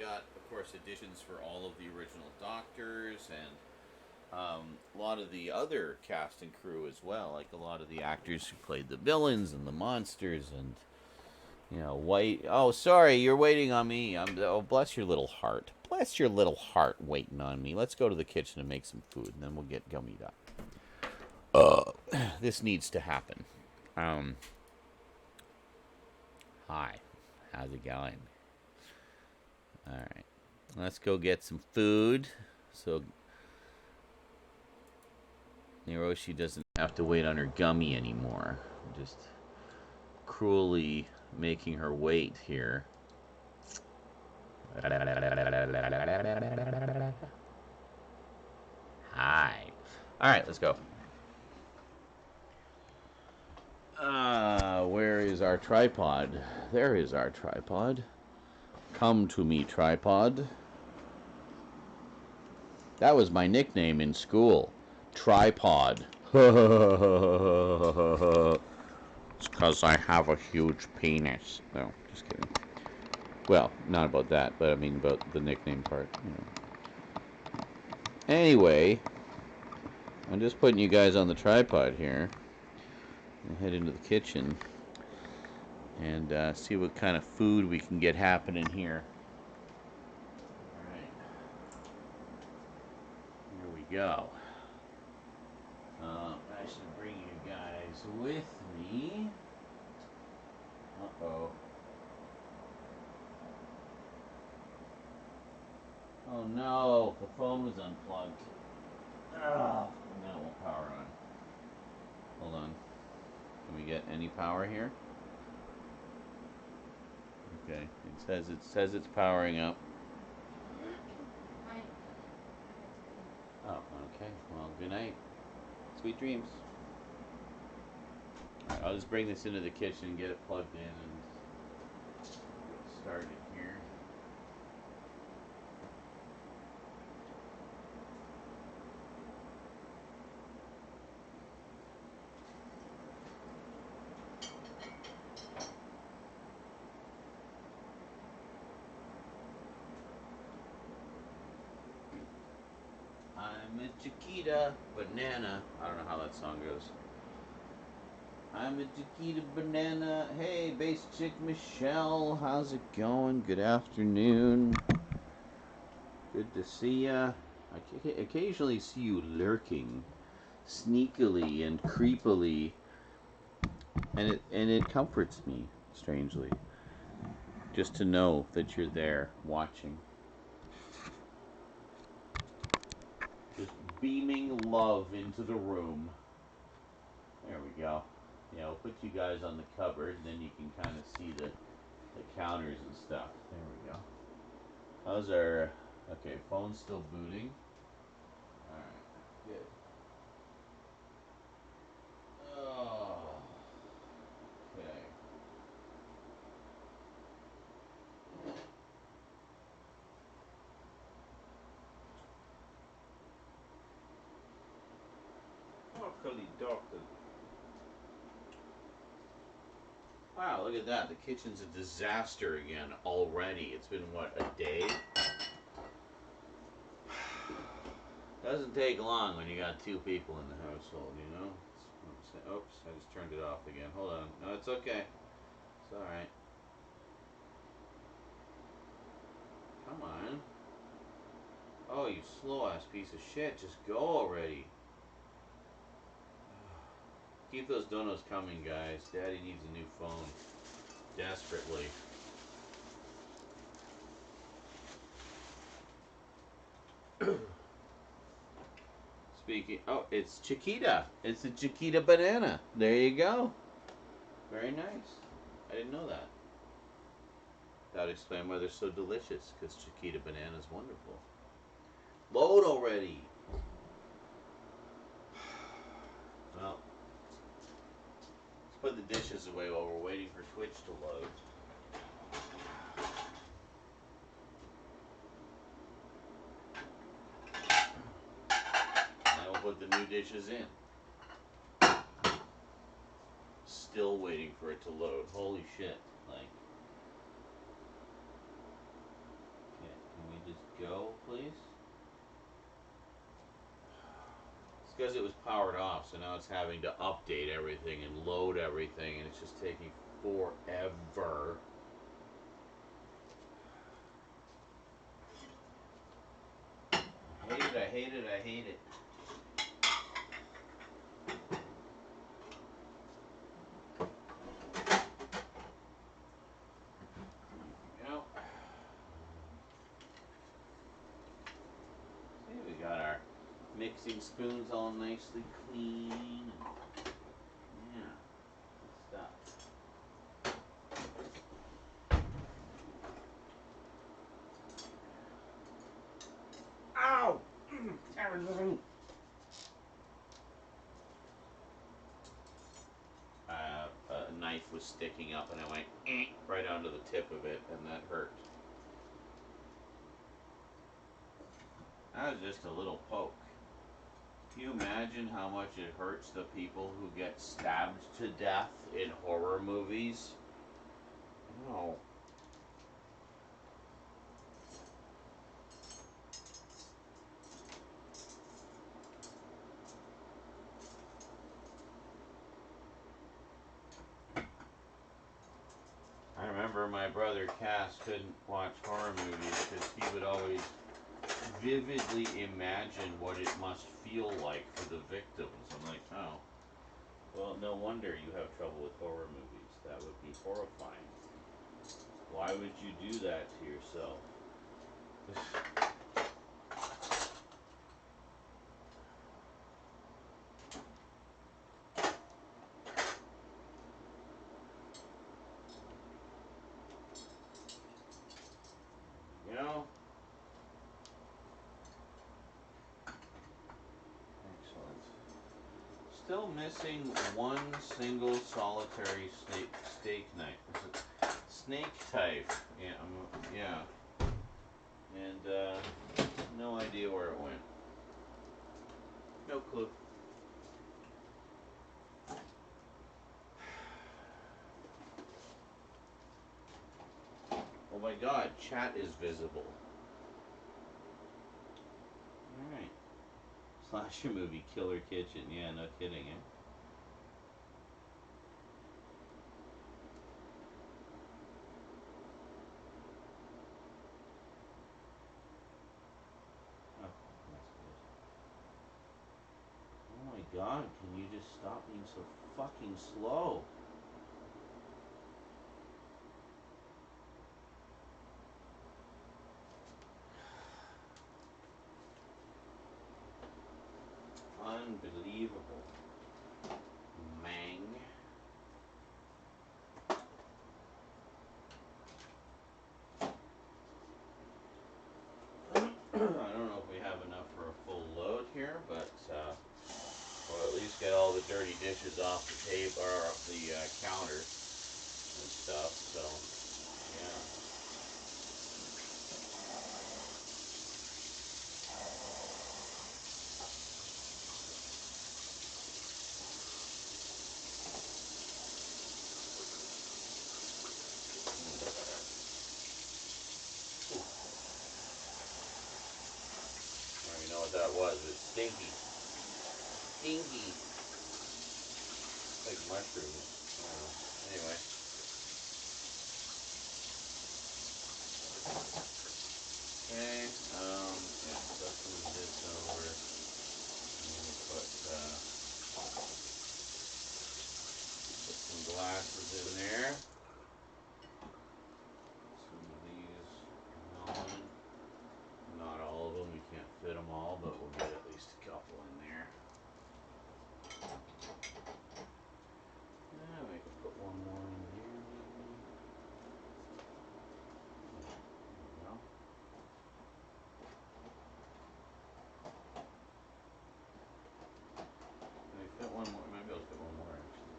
got, of course, additions for all of the original Doctors and a lot of the other cast and crew as well, like a lot of the actors who played the villains and the monsters and White. Oh, sorry, you're waiting on me. Oh, bless your little heart. Bless your little heart, waiting on me. Let's go to the kitchen and make some food, and then we'll get gummied up. This needs to happen. Um, Hi, how's it going? All right, let's go get some food. So Hiroshi doesn't have to wait on her gummy anymore. Just cruelly making her wait here. Hi. All right, let's go. Where is our tripod? There is our tripod. Come to me, tripod. That was my nickname in school. Tripod. It's because I have a huge penis. No, just kidding. Well, not about that, but I mean about the nickname part. Anyway, I'm just putting you guys on the tripod here. We'll head into the kitchen and see what kind of food we can get happening here. Alright. Here we go. I should bring you guys with me. Uh-oh. Oh no, the phone was unplugged. Oh, now it won't power on. Hold on. Can we get any power here? Okay, it says it's powering up. Oh, okay. Well, good night. Sweet dreams. Alright, I'll just bring this into the kitchen and get it plugged in and start it here. I'm a Chiquita banana. I don't know how that song goes. I'm a Chiquita banana. Hey, bass chick Michelle, how's it going? Good afternoon. Good to see ya. I occasionally see you lurking, sneakily and creepily, and it comforts me strangely, just to know that you're there watching. Just beaming love into the room. There we go. Yeah, I'll put you guys on the cupboard, and then you can kind of see the counters and stuff. There we go. How's our... Okay, phone's still booting. Alright, good. Oh, okay. Broccoli doctor. Wow, look at that. The kitchen's a disaster again already. It's been, what, a day? Doesn't take long when you got two people in the household, you know? Oops, I just turned it off again. Hold on. No, it's okay. It's alright. Come on. Oh, you slow-ass piece of shit. Just go already. Keep those donuts coming, guys. Daddy needs a new phone. Desperately. Speaking... Oh, it's Chiquita. It's a Chiquita banana. There you go. Very nice. I didn't know that. That would explain why they're so delicious, because Chiquita banana is wonderful. Load already! Well, let's put the dishes away while we're waiting for Twitch to load. And we'll put the new dishes in. Still waiting for it to load. Holy shit. Like, go, please? It's because it was powered off, so now it's having to update everything and load everything, and it's just taking forever. I hate it, I hate it, I hate it. See, we got our mixing spoons all nicely clean. Yeah, good stuff. Ow! A knife was sticking up and I went right onto the tip of it, and that hurt. That was just a little poke. Can you imagine how much it hurts the people who get stabbed to death in horror movies? No. I remember my brother Cass couldn't watch horror movies because he would always vividly imagine what it must feel like for the victims. I'm like, oh, well, no wonder you have trouble with horror movies. That would be horrifying. Why would you do that to yourself? You know? Excellent. Still missing one single solitary steak knife. Snake type. Yeah, yeah. And no idea where it went. No clue. Oh my god, chat is visible. Alright. Slasher movie, Killer Kitchen. Yeah, no kidding, eh? Oh, that's good. Oh my god, can you just stop being so fucking slow? Unbelievable. Mang. I don't know if we have enough for a full load here, but we'll at least get all the dirty dishes off the table or off the counter and stuff. So, yeah. I don't even know what that was, but it's stinky. Stinky. It's like mushrooms. I don't know. Anyway. Okay, yeah, so let's move this over. And we'll put some glasses in there. Some of these on. Not all of them, we can't fit them all, but we'll get at least a couple in there. Yeah, we can put one more in here, maybe. There we go. Can we fit one more? Maybe I'll fit one more, actually.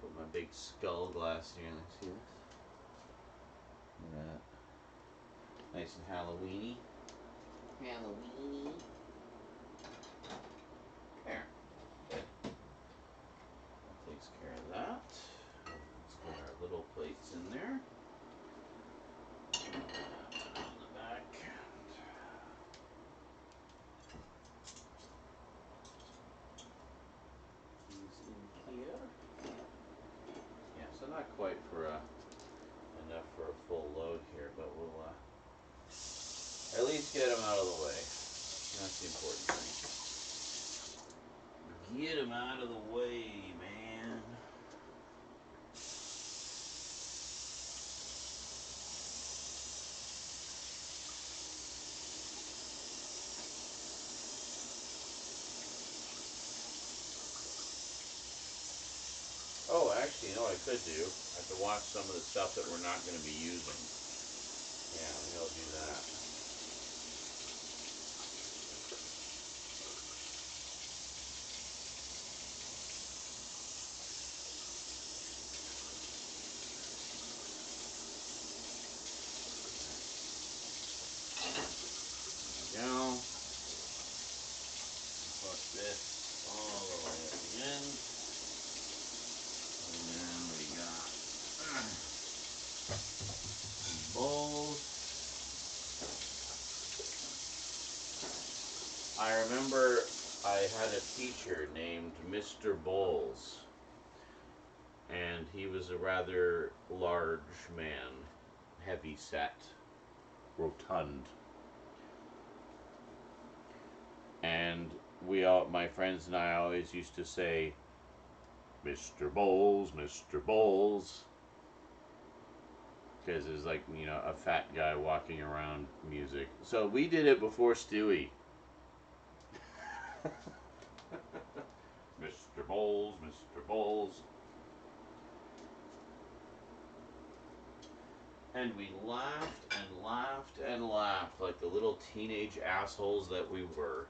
Put my big skull glass here. Let's see this. Look at that. Nice and Halloween-y. Halloween-y. There. Good. That takes care of that. Let's put our little plates in there. not quite for enough for a full load here, but we'll at least get them out of the way. That's the important thing. Get them out of the way, man. Oh, actually, you know what I could do? I could watch some of the stuff that we're not going to be using. Yeah, maybe I'll do that. There we go. Put this all the way at the end. And then we got some bowls. I remember I had a teacher named Mr. Bowles, and he was a rather large man, heavy set, rotund. And my friends and I always used to say, Mr. Bowles, Mr. Bowles. Because it's like, you know, a fat guy walking around music. So we did it before Stewie. Mr. Bowles, Mr. Bowles. And we laughed and laughed and laughed like the little teenage assholes that we were.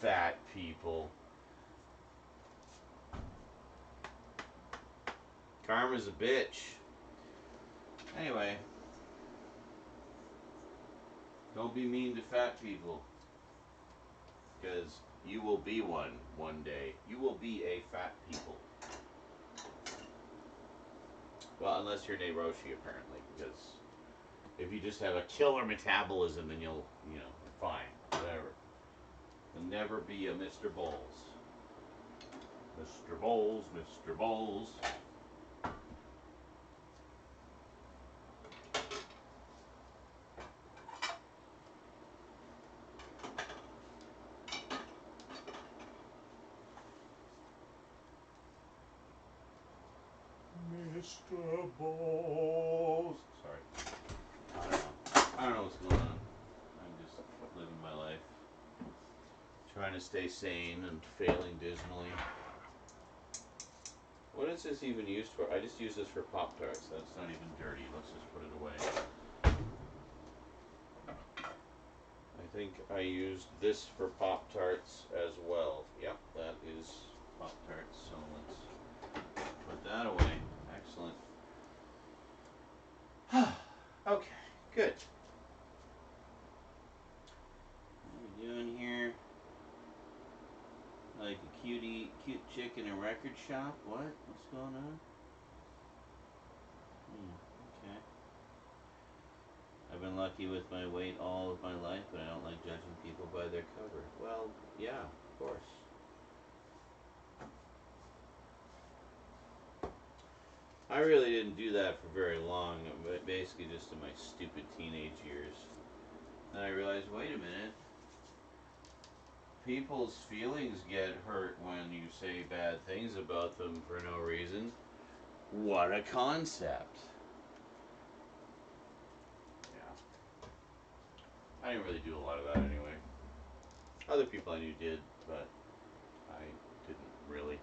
Fat people. Karma's a bitch. Anyway. Don't be mean to fat people. Because you will be one day. You will be a fat people. Well, unless you're Nairoshi, apparently. Because if you just have a killer metabolism, then you'll, you know, fine. Whatever. You'll never be a Mr. Bowles. Mr. Bowles, Mr. Bowles. Mr. Bowles. Sorry. I don't know what's going on. I'm just living my life. Trying to stay sane and failing dismally. What is this even used for? I just use this for Pop-Tarts. That's not even dirty. Let's just put it away. I think I used this for Pop-Tarts as well. Yep, that is Pop-Tarts. So let's put that away. Excellent. Okay, good. What are we doing here? Like a cute chick in a record shop? What? What's going on? Okay. I've been lucky with my weight all of my life, but I don't like judging people by their cover. Well, yeah, of course. I really didn't do that for very long, but basically just in my stupid teenage years. Then I realized, wait a minute. People's feelings get hurt when you say bad things about them for no reason. What a concept. Yeah. I didn't really do a lot of that anyway. Other people I knew did, but I didn't really.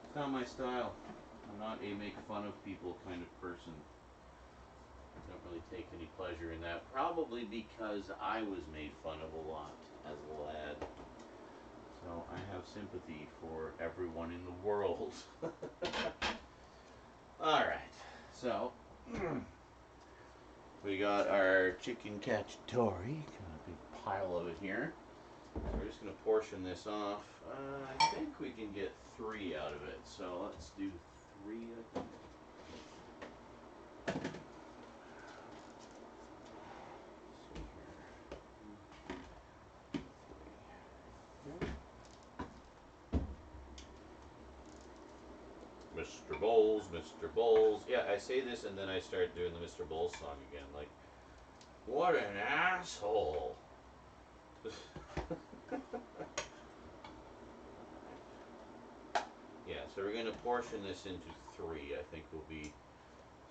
It's not my style. I'm not a make fun of people kind of person. I don't really take any pleasure in that. Probably because I was made fun of a lot as a lad. So I have sympathy for everyone in the world. Alright, so we got our chicken cacciatore. Got a big pile of it here. So we're just going to portion this off. I think we can get 3 out of it. So let's do 3 of them. Mr. Bowles, Mr. Bowles. Yeah, I say this and then I start doing the Mr. Bowles song again. Like, what an asshole. Yeah, so we're going to portion this into 3. I think will be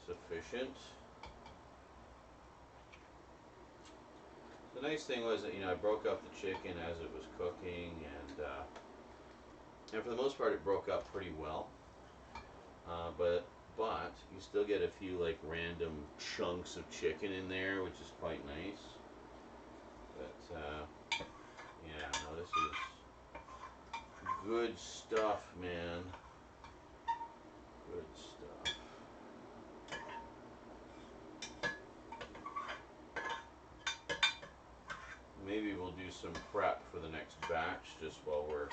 sufficient. The nice thing was that, I broke up the chicken as it was cooking, and for the most part it broke up pretty well. But you still get a few like random chunks of chicken in there, which is quite nice. But yeah, no, this is good stuff, man. Good stuff. Maybe we'll do some prep for the next batch just while we're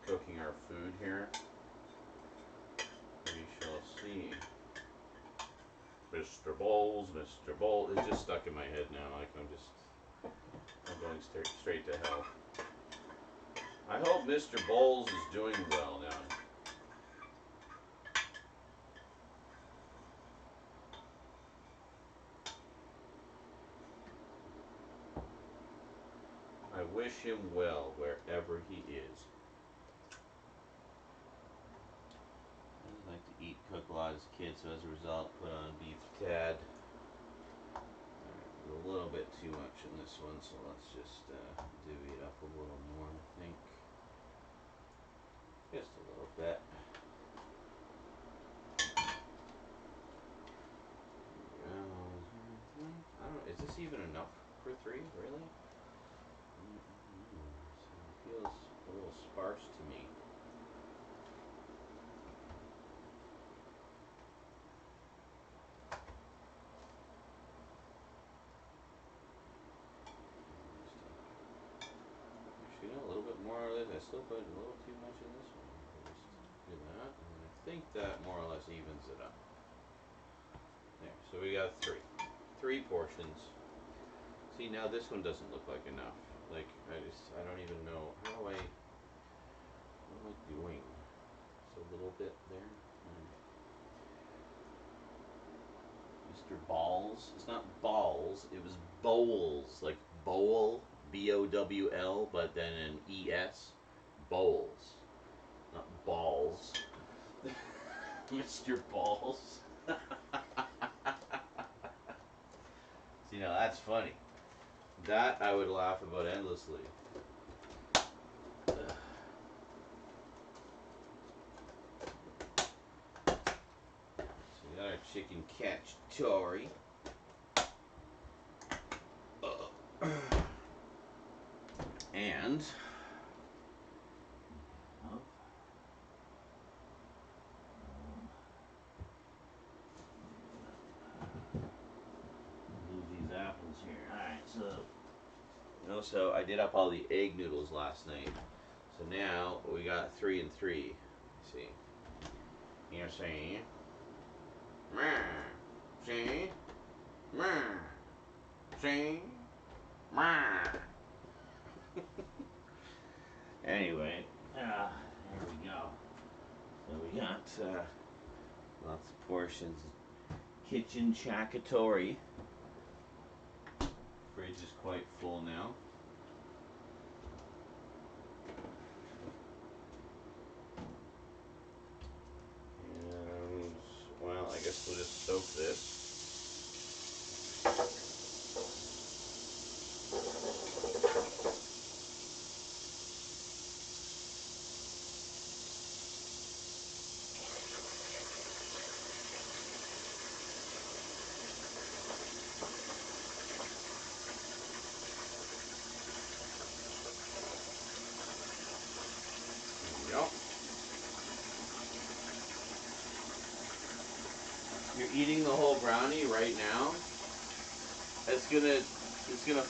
cooking our food here. We shall see. Mr. Bowles, Mr. Bowles. It's just stuck in my head now. Like I'm going straight to hell. I hope Mr. Bowles is doing well now. I wish him well wherever he is. I like to cook a lot as a kid, so as a result, put on beef tad. A little bit too much in this one, so let's just divvy it up a little more, I think. Just a little bit. I don't know, is this even enough for 3, really? It feels a little sparse to me. Actually, a little bit more of this. I still put a little too much in this one. Just do that, and I think that more or less evens it up. There, so we got 3 portions. See, now this one doesn't look like enough. Like, I don't even know, what am I doing? Just a little bit there. Mr. Balls, it's not balls, it was bowls, like bowl, B-O-W-L, but then an E-S, bowls, not balls. Mr. Balls. See, now that's funny. That I would laugh about endlessly. So we got our chicken cacciatore. And move these apples here. Alright, so I did up all the egg noodles last night. So now we got 3 and 3. See. You see? See? See? Anyway, there we go. So we got lots of portions. Kitchen Chakatori. Fridge is quite full now. And, well, I guess we'll just soak this. You're eating the whole brownie right now. It's gonna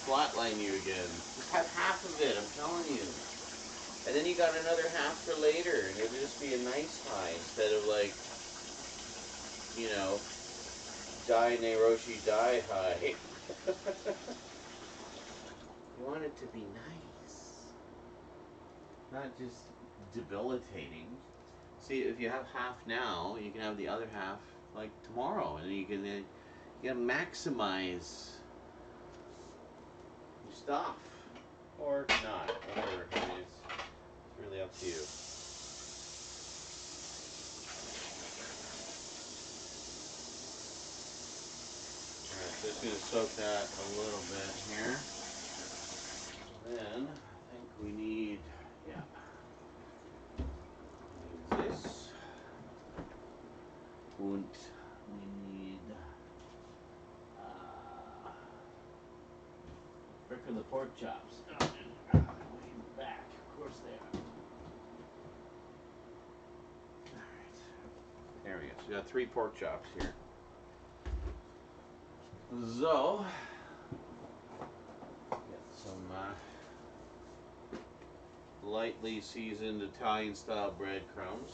flatline you again. Just have half of it, I'm telling you. And then you got another half for later, and it'll just be a nice high instead of like, die Nairoshi die high. You want it to be nice, not just debilitating. See, if you have half now, you can have the other half like tomorrow, and then you can maximize your stuff, or not, whatever. I mean, it's really up to you. Alright, so just gonna soak that a little bit here. Then I think we need, this. And we need frickin' the pork chops. Way back, of course they are. Alright. There we go. So we got 3 pork chops here. So get some lightly seasoned Italian style breadcrumbs.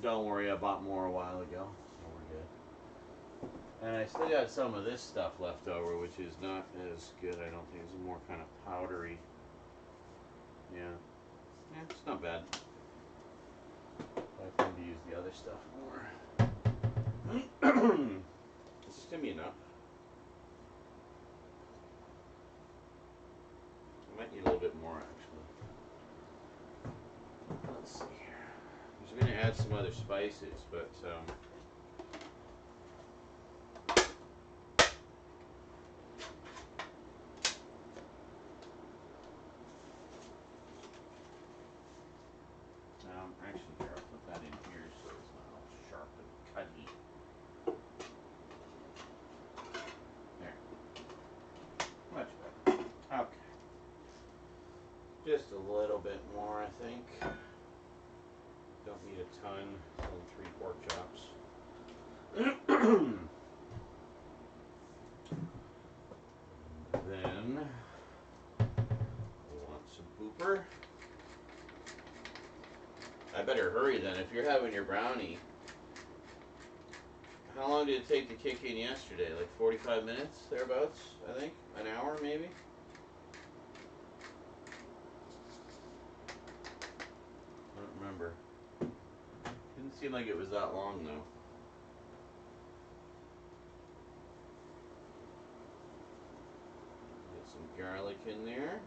Don't worry, I bought more a while ago, so we're good. And I still got some of this stuff left over, which is not as good, I don't think. It's more kind of powdery. Yeah, it's not bad. I tend to use the other stuff more. This is gonna be enough. I might need a little bit more, actually. Let's see here. I'm going to add some other spices, but actually here, I'll put that in here so it's not all sharp and cutty. There. Much better. Okay. Just a little bit more, I think. Don't need a ton. It's only 3 pork chops. Then we want some pooper. I better hurry then. If you're having your brownie, how long did it take to kick in yesterday? Like 45 minutes, thereabouts, I think? An hour, maybe? I don't remember. Didn't seem like it was that long, though. Get some garlic in there.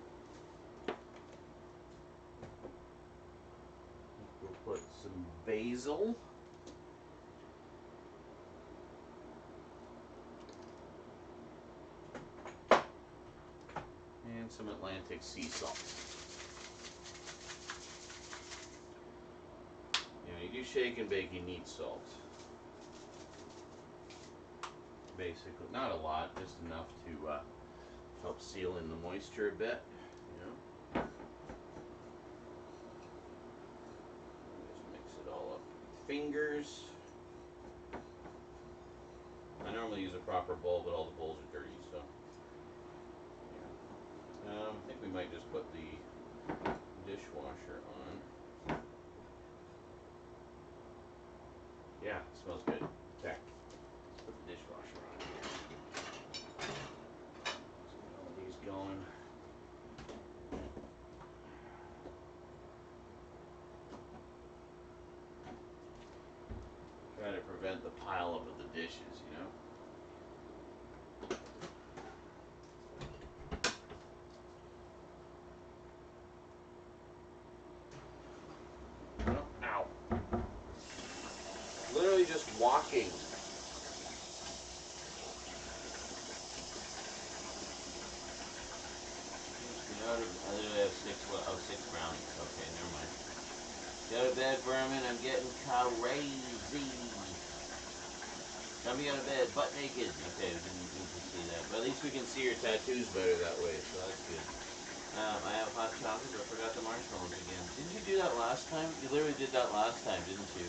We'll put some basil. And some Atlantic sea salt. You do shake and bake, you need salt. Basically, not a lot, just enough to help seal in the moisture a bit. Just mix it all up with fingers. I normally use a proper bowl, but all the bowls are dirty, so I think we might just put the dishwasher on. Yeah, it smells good. Okay. Let's put the dishwasher on here. Let's get all these going. Try to prevent the pile up of the dishes, you know? Ow. Literally just walking. I literally have 6 brownies. Okay, never mind. Go to bed, Berman. I'm getting crazy. Coming out of bed, butt naked. Okay, we didn't need to see that. But at least we can see your tattoos better that way, so that's good. I have hot chocolate, but I forgot the marshmallows again. Didn't you do that last time? You literally did that last time, didn't you?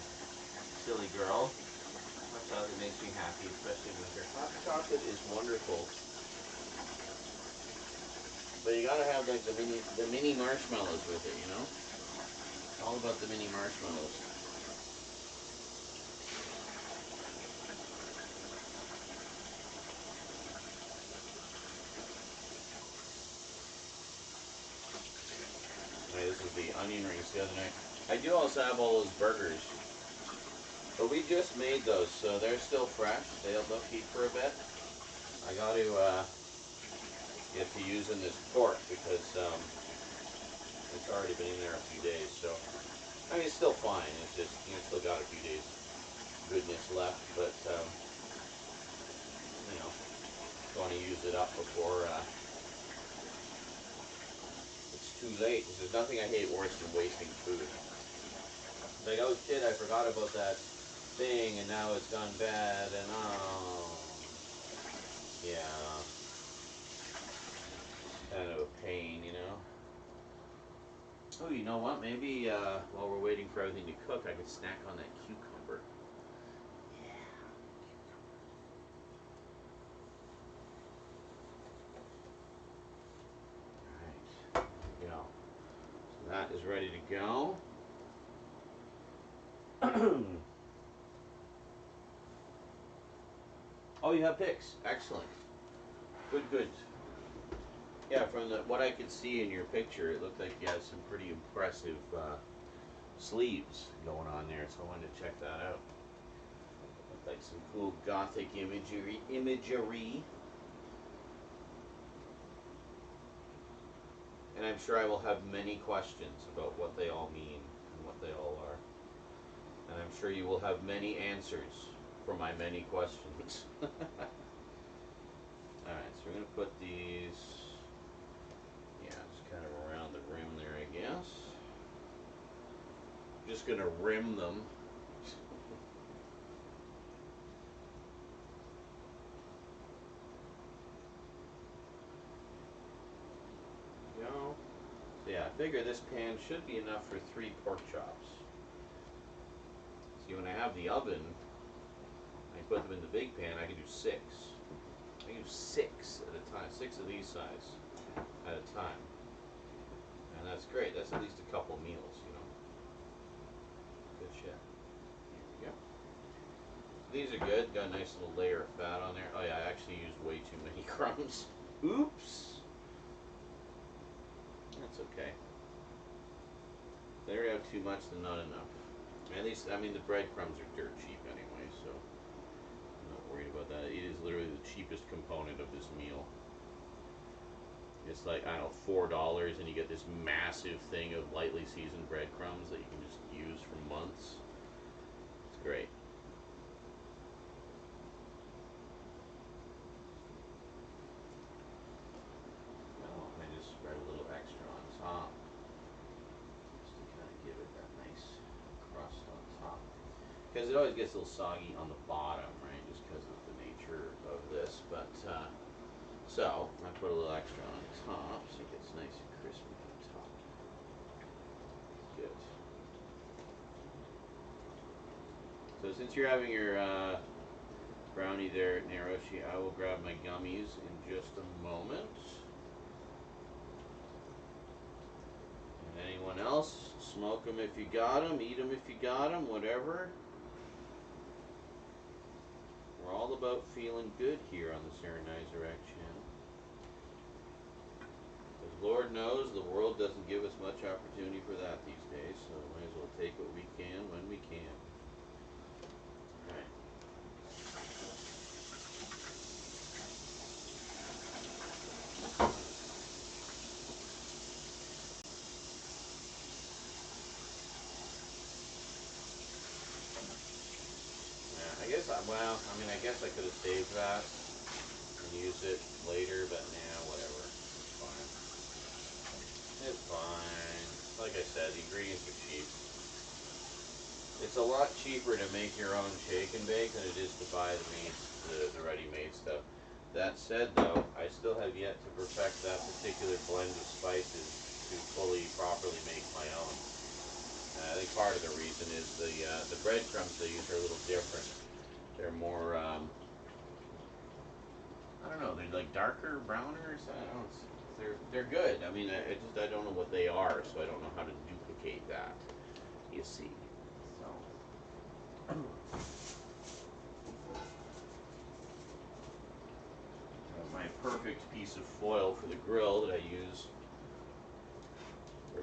Silly girl. Hot chocolate makes me happy, especially in winter. Hot chocolate is wonderful. But you gotta have like the mini marshmallows with it, you know? It's all about the mini marshmallows. with the onion rings the other night. I do also have all those burgers, but we just made those, so they're still fresh. They'll keep for a bit. I got to get to using this pork because it's already been in there a few days. So I mean, it's still fine. It's just still got a few days goodness left, but want to use it up before it's too late. There's nothing I hate worse than wasting food. It's like, oh shit, I forgot about that thing, and now it's gone bad, and oh, yeah, kind of a pain, Oh, you know what? Maybe while we're waiting for everything to cook, I could snack on that cucumber. Alright, there we go. So that is ready to go. Oh, you have pics. Excellent. Good, good. Yeah, from what I could see in your picture, it looked like you had some pretty impressive sleeves going on there, so I wanted to check that out. Looked like some cool gothic imagery. And I'm sure I will have many questions about what they all mean and what they all are. And I'm sure you will have many answers for my many questions. Alright, so we're going to put these, just kind of around the rim there, I guess. Just going to rim them. So yeah, I figure this pan should be enough for 3 pork chops. See, when I have the oven, I put them in the big pan, I can do 6. I can do 6 at a time, 6 of these size at a time. And that's great, that's at least a couple meals, Good shit. Here we go. These are good, got a nice little layer of fat on there. Oh yeah, I actually used way too many crumbs. Oops! That's okay. They have too much than not enough. At least, I mean, the breadcrumbs are dirt cheap anyway, so I'm not worried about that. It is literally the cheapest component of this meal. It's like, I don't know, $4, and you get this massive thing of lightly seasoned breadcrumbs that you can just use for months. It's great. Well, I just spread a little extra on top, just to kind of give it that nice crust on top. Because it always gets a little soggy on the bottom, right? Just because of the nature of this. But, so, I put a little extra on top so it gets nice and crispy on top. Good. So since you're having your brownie there, Naroshi, I will grab my gummies in just a moment. And anyone else, smoke them if you got them, eat them if you got them, whatever. We're all about feeling good here on the Sarah Niezerek channel. Because Lord knows the world doesn't give us much opportunity for that these days, so might as well take what we can when we can. Alright. I guess, I guess I could have saved that and used it later, but nah, whatever. It's fine. It's fine. Like I said, the ingredients are cheap. It's a lot cheaper to make your own shake and bake than it is to buy the ready-made stuff. That said, though, I still have yet to perfect that particular blend of spices to fully, properly make my own. I think part of the reason is the breadcrumbs they use are a little different. They're more, I don't know, they're like darker, browner, or something. I don't know. They're good. I mean, I don't know what they are, so I don't know how to duplicate that. You see. So. My perfect piece of foil for the grill that I use for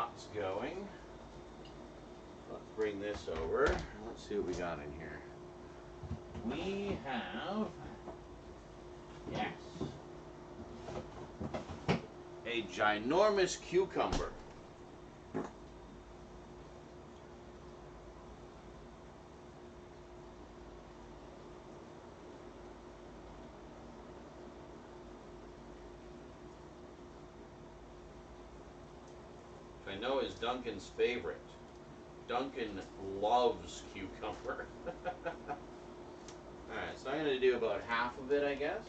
shots going. Let's bring this over. Let's see what we got in here. We have, yes, a ginormous cucumber. I know is Duncan's favorite. Duncan loves cucumber. Alright, so I'm going to do about half of it, I guess.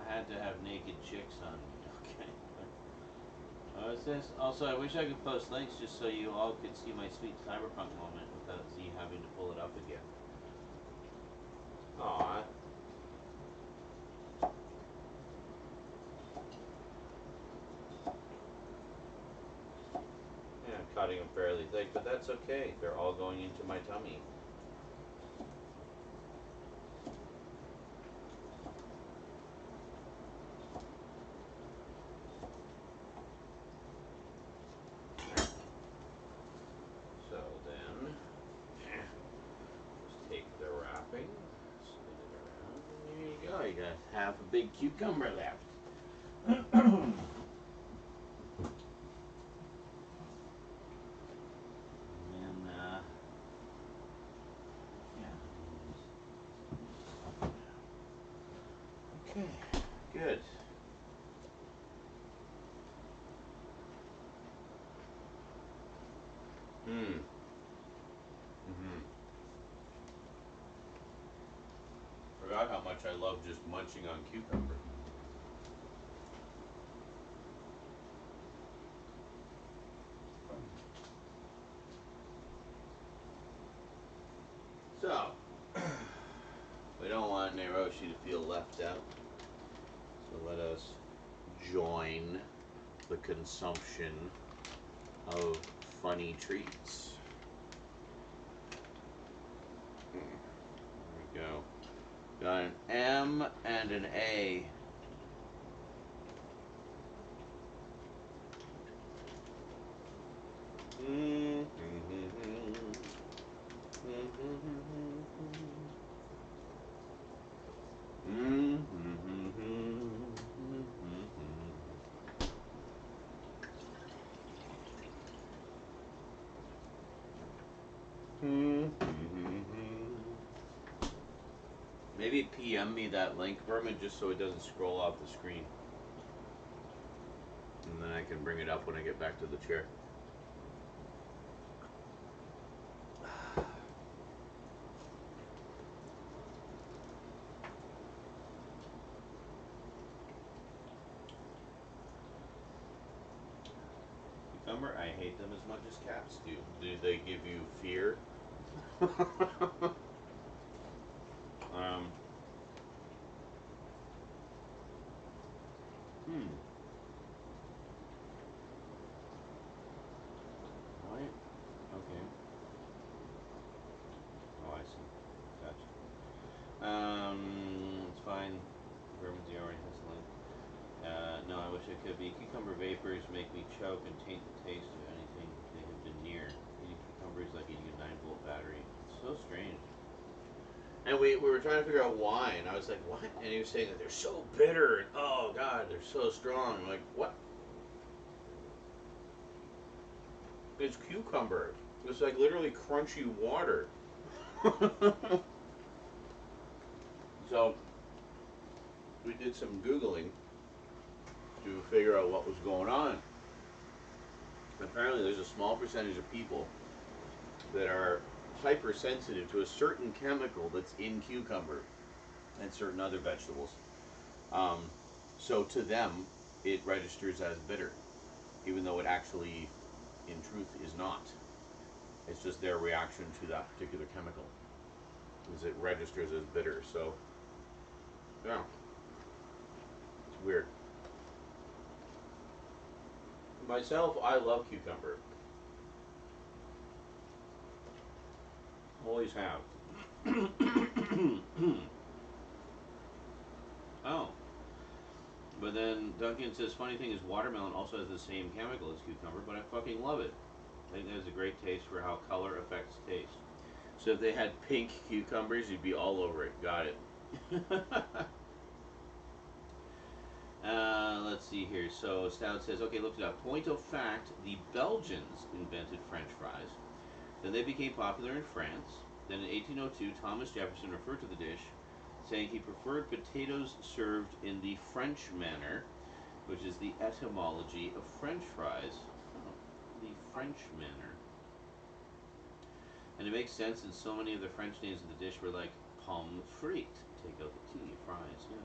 I had to have naked chicks on me, okay. What's this? Also, I wish I could post links just so you all could see my sweet cyberpunk moment without you having to pull it up again. Aww. Yeah, I'm cutting them fairly thick, but that's okay. They're all going into my tummy. So then, just take the wrapping, spin it around, and there you go. You got half a big cucumber left. And yeah. Okay, good. Forgot how much I love just munching on cucumber. So, we don't want Naroshi to feel left out. So let us join the consumption of funny treats. There we go. Got an M and an A. Maybe PM me that link, Vermin, just so it doesn't scroll off the screen. And then I can bring it up when I get back to the chair. Cucumber, I hate them as much as cats do. Do they give you fear? What? Okay. Oh, I see. Gotcha. It's fine. Vermin's already has the link. No, I wish I could be. Cucumber vapors make me choke and taint the taste of anything they have been near. Eating cucumber is like eating a 9-volt battery. It's so strange. And we were trying to figure out why, and I was like, what? And he was saying that they're so bitter, and oh god, they're so strong. I'm like, what? It's cucumber. It's like literally crunchy water. So, we did some Googling to figure out what was going on. Apparently there's a small percentage of people that are hypersensitive to a certain chemical that's in cucumber and certain other vegetables. So to them, it registers as bitter, even though it actually, in truth, is not. It's just their reaction to that particular chemical. is it registers as bitter. So, yeah, it's weird. Myself, I love cucumber. Always have. Oh, but then Duncan says, funny thing is watermelon also has the same chemical as cucumber, but I fucking love it. I think that has a great taste for how color affects taste. So if they had pink cucumbers, you'd be all over it. Got it. Let's see here. So Stout says, okay, look it up. Point of fact, the Belgians invented French fries. Then they became popular in France. Then in 1802, Thomas Jefferson referred to the dish, saying he preferred potatoes served in the French manner, which is the etymology of French fries. Oh, the French manner. And it makes sense, in so many of the French names of the dish were like pomme frite, take out the T, fries, yeah.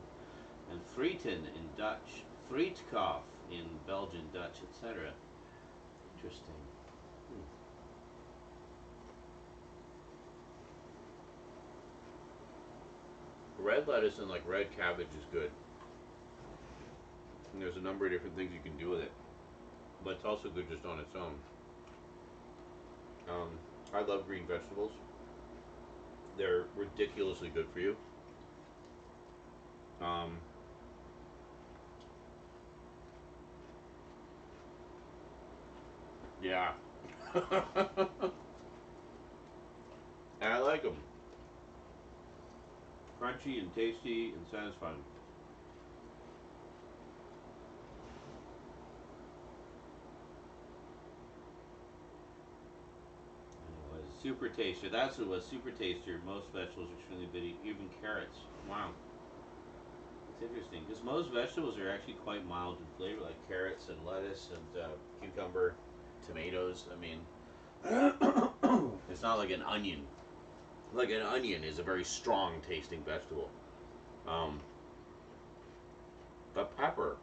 And frieten in Dutch, frietkopf in Belgian Dutch, etc. Interesting. Red lettuce and like red cabbage is good. And there's a number of different things you can do with it. But it's also good just on its own. I love green vegetables. They're ridiculously good for you. Um, yeah. And I like them. Crunchy and tasty and satisfying. And it was super taster. That's what it was. Super taster. Most vegetables are extremely bitty. Even carrots. Wow. It's interesting because most vegetables are actually quite mild in flavor, like carrots and lettuce and cucumber, tomatoes. I mean, it's not like an onion. Like an onion is a very strong tasting vegetable. Um, but pepper,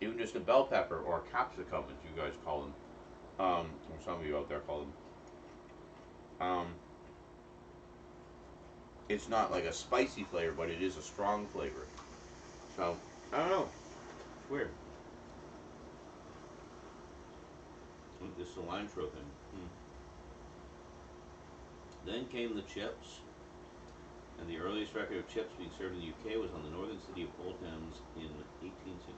even just a bell pepper or a capsicum, as you guys call them, or some of you out there call them, it's not like a spicy flavor, but it is a strong flavor. So I don't know. It's weird. With the cilantro thing. Then came the chips, and the earliest record of chips being served in the UK was on the northern city of Oldhams in 1860.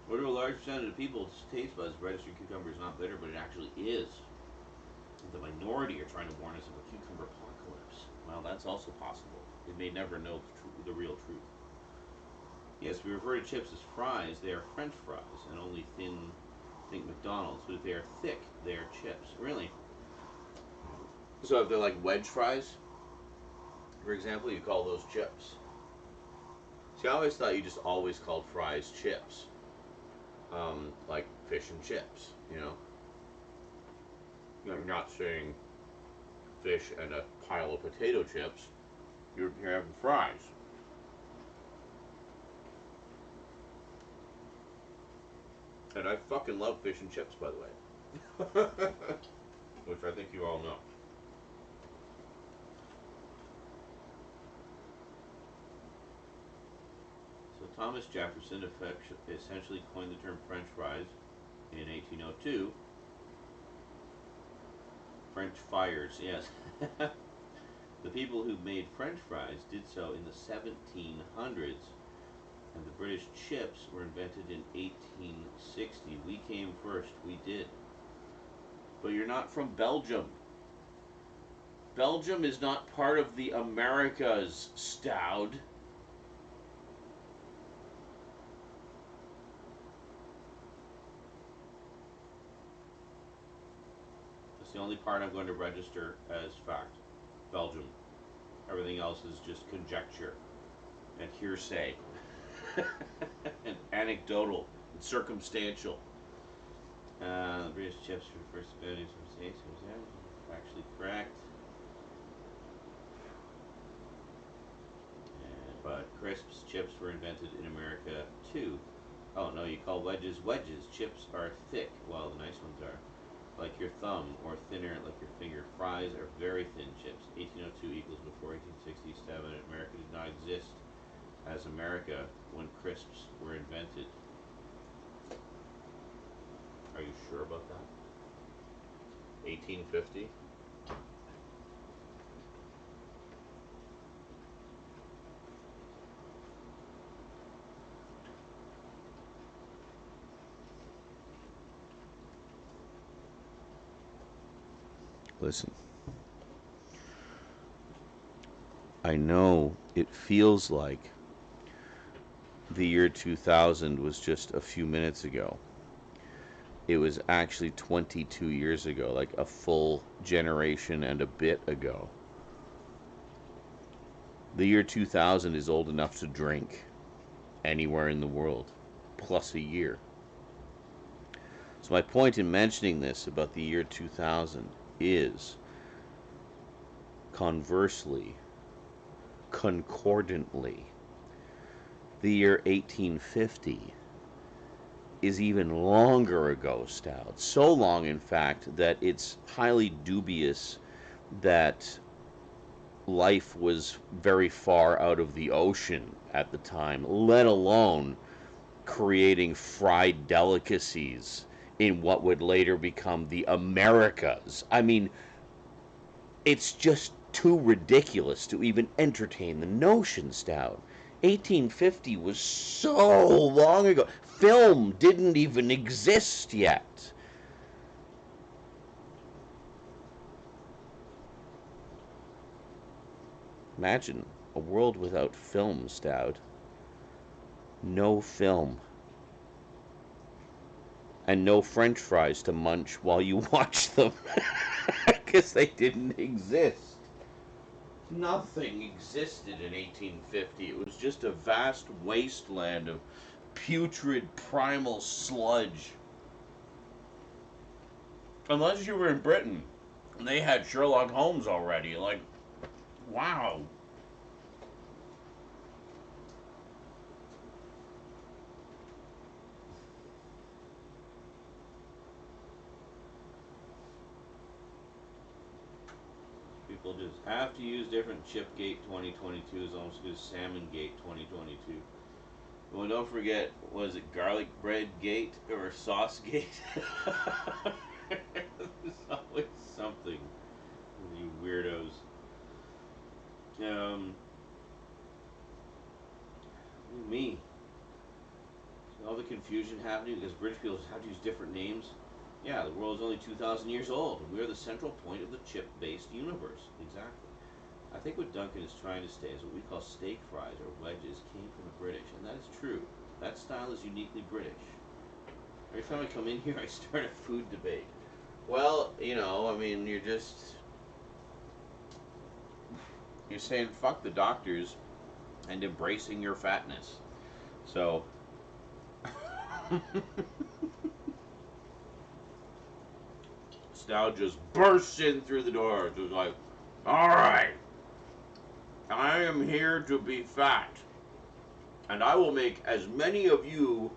What do a large percentage of people's taste buds registered cucumber is not bitter, but it actually is? The minority are trying to warn us of a cucumber apocalypse. Well, that's also possible. They may never know the real truth. Yes, we refer to chips as fries. They are French fries and only thin. Think McDonald's, but if they are thick, they are chips. Really? So if they're like wedge fries, for example, you call those chips. See, I always thought you just always called fries chips, like fish and chips. You're not saying fish and a pile of potato chips. You're having fries. And I fucking love fish and chips, by the way. Which I think you all know. So Thomas Jefferson essentially coined the term French fries in 1802. French fires, yes. The people who made French fries did so in the 1700s, and the British chips were invented in 1860. We came first, we did. But you're not from Belgium. Belgium is not part of the Americas, Stout. It's the only part I'm going to register as fact. Belgium. Everything else is just conjecture and hearsay and anecdotal and circumstantial. The British chips were first invented from states. Actually correct. But crisps, chips were invented in America too. Oh no, you call wedges wedges. Chips are thick. Well, the nice ones are. like your thumb, or thinner like your finger. Fries are very thin chips. 1802 equals before 1867. America did not exist as America when crisps were invented. Are you sure about that? 1850? Listen, I know it feels like the year 2000 was just a few minutes ago. It was actually 22 years ago, like a full generation and a bit ago. The year 2000 is old enough to drink anywhere in the world, plus a year. So, my point in mentioning this about the year 2000 is, conversely, concordantly, the year 1850 is even longer ago, Stout. So long, in fact, that it's highly dubious that life was very far out of the ocean at the time, let alone creating fried delicacies in what would later become the Americas. I mean, it's just too ridiculous to even entertain the notion, Stout. 1850 was so long ago. Film didn't even exist yet. Imagine a world without film, Stout. No film. And no French fries to munch while you watch them. Because they didn't exist. Nothing existed in 1850. It was just a vast wasteland of putrid primal sludge. Unless you were in Britain. They had Sherlock Holmes already. Like, wow. People just have to use different. Chipgate 2022 is almost as good as Salmongate 2022. Well, don't forget, was it Garlic Bread Gate or Sauce Gate? There's always something. You weirdos. Me. All the confusion happening because British people have to use different names. Yeah, the world is only 2,000 years old, and we are the central point of the chip-based universe. Exactly. I think what Duncan is trying to say is what we call steak fries or wedges came from the British, and that is true. That style is uniquely British. Every time I come in here, I start a food debate. Well, I mean, you're saying fuck the doctors and embracing your fatness. So, Stout just bursts in through the door, just like, all right, I am here to be fat, and I will make as many of you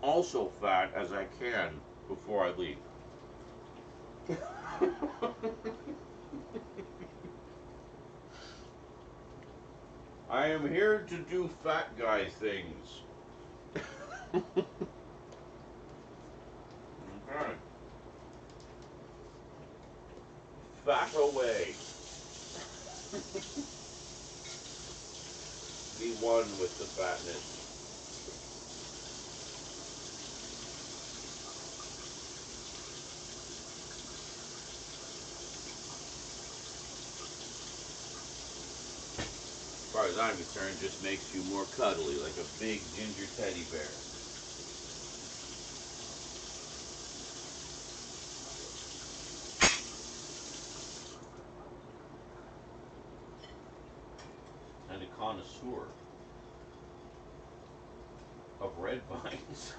also fat as I can before I leave. I am here to do fat guy things. Okay. Fat away. Be one with the fatness. As far as I'm concerned, just makes you more cuddly, like a big ginger teddy bear. And a connoisseur of red vines.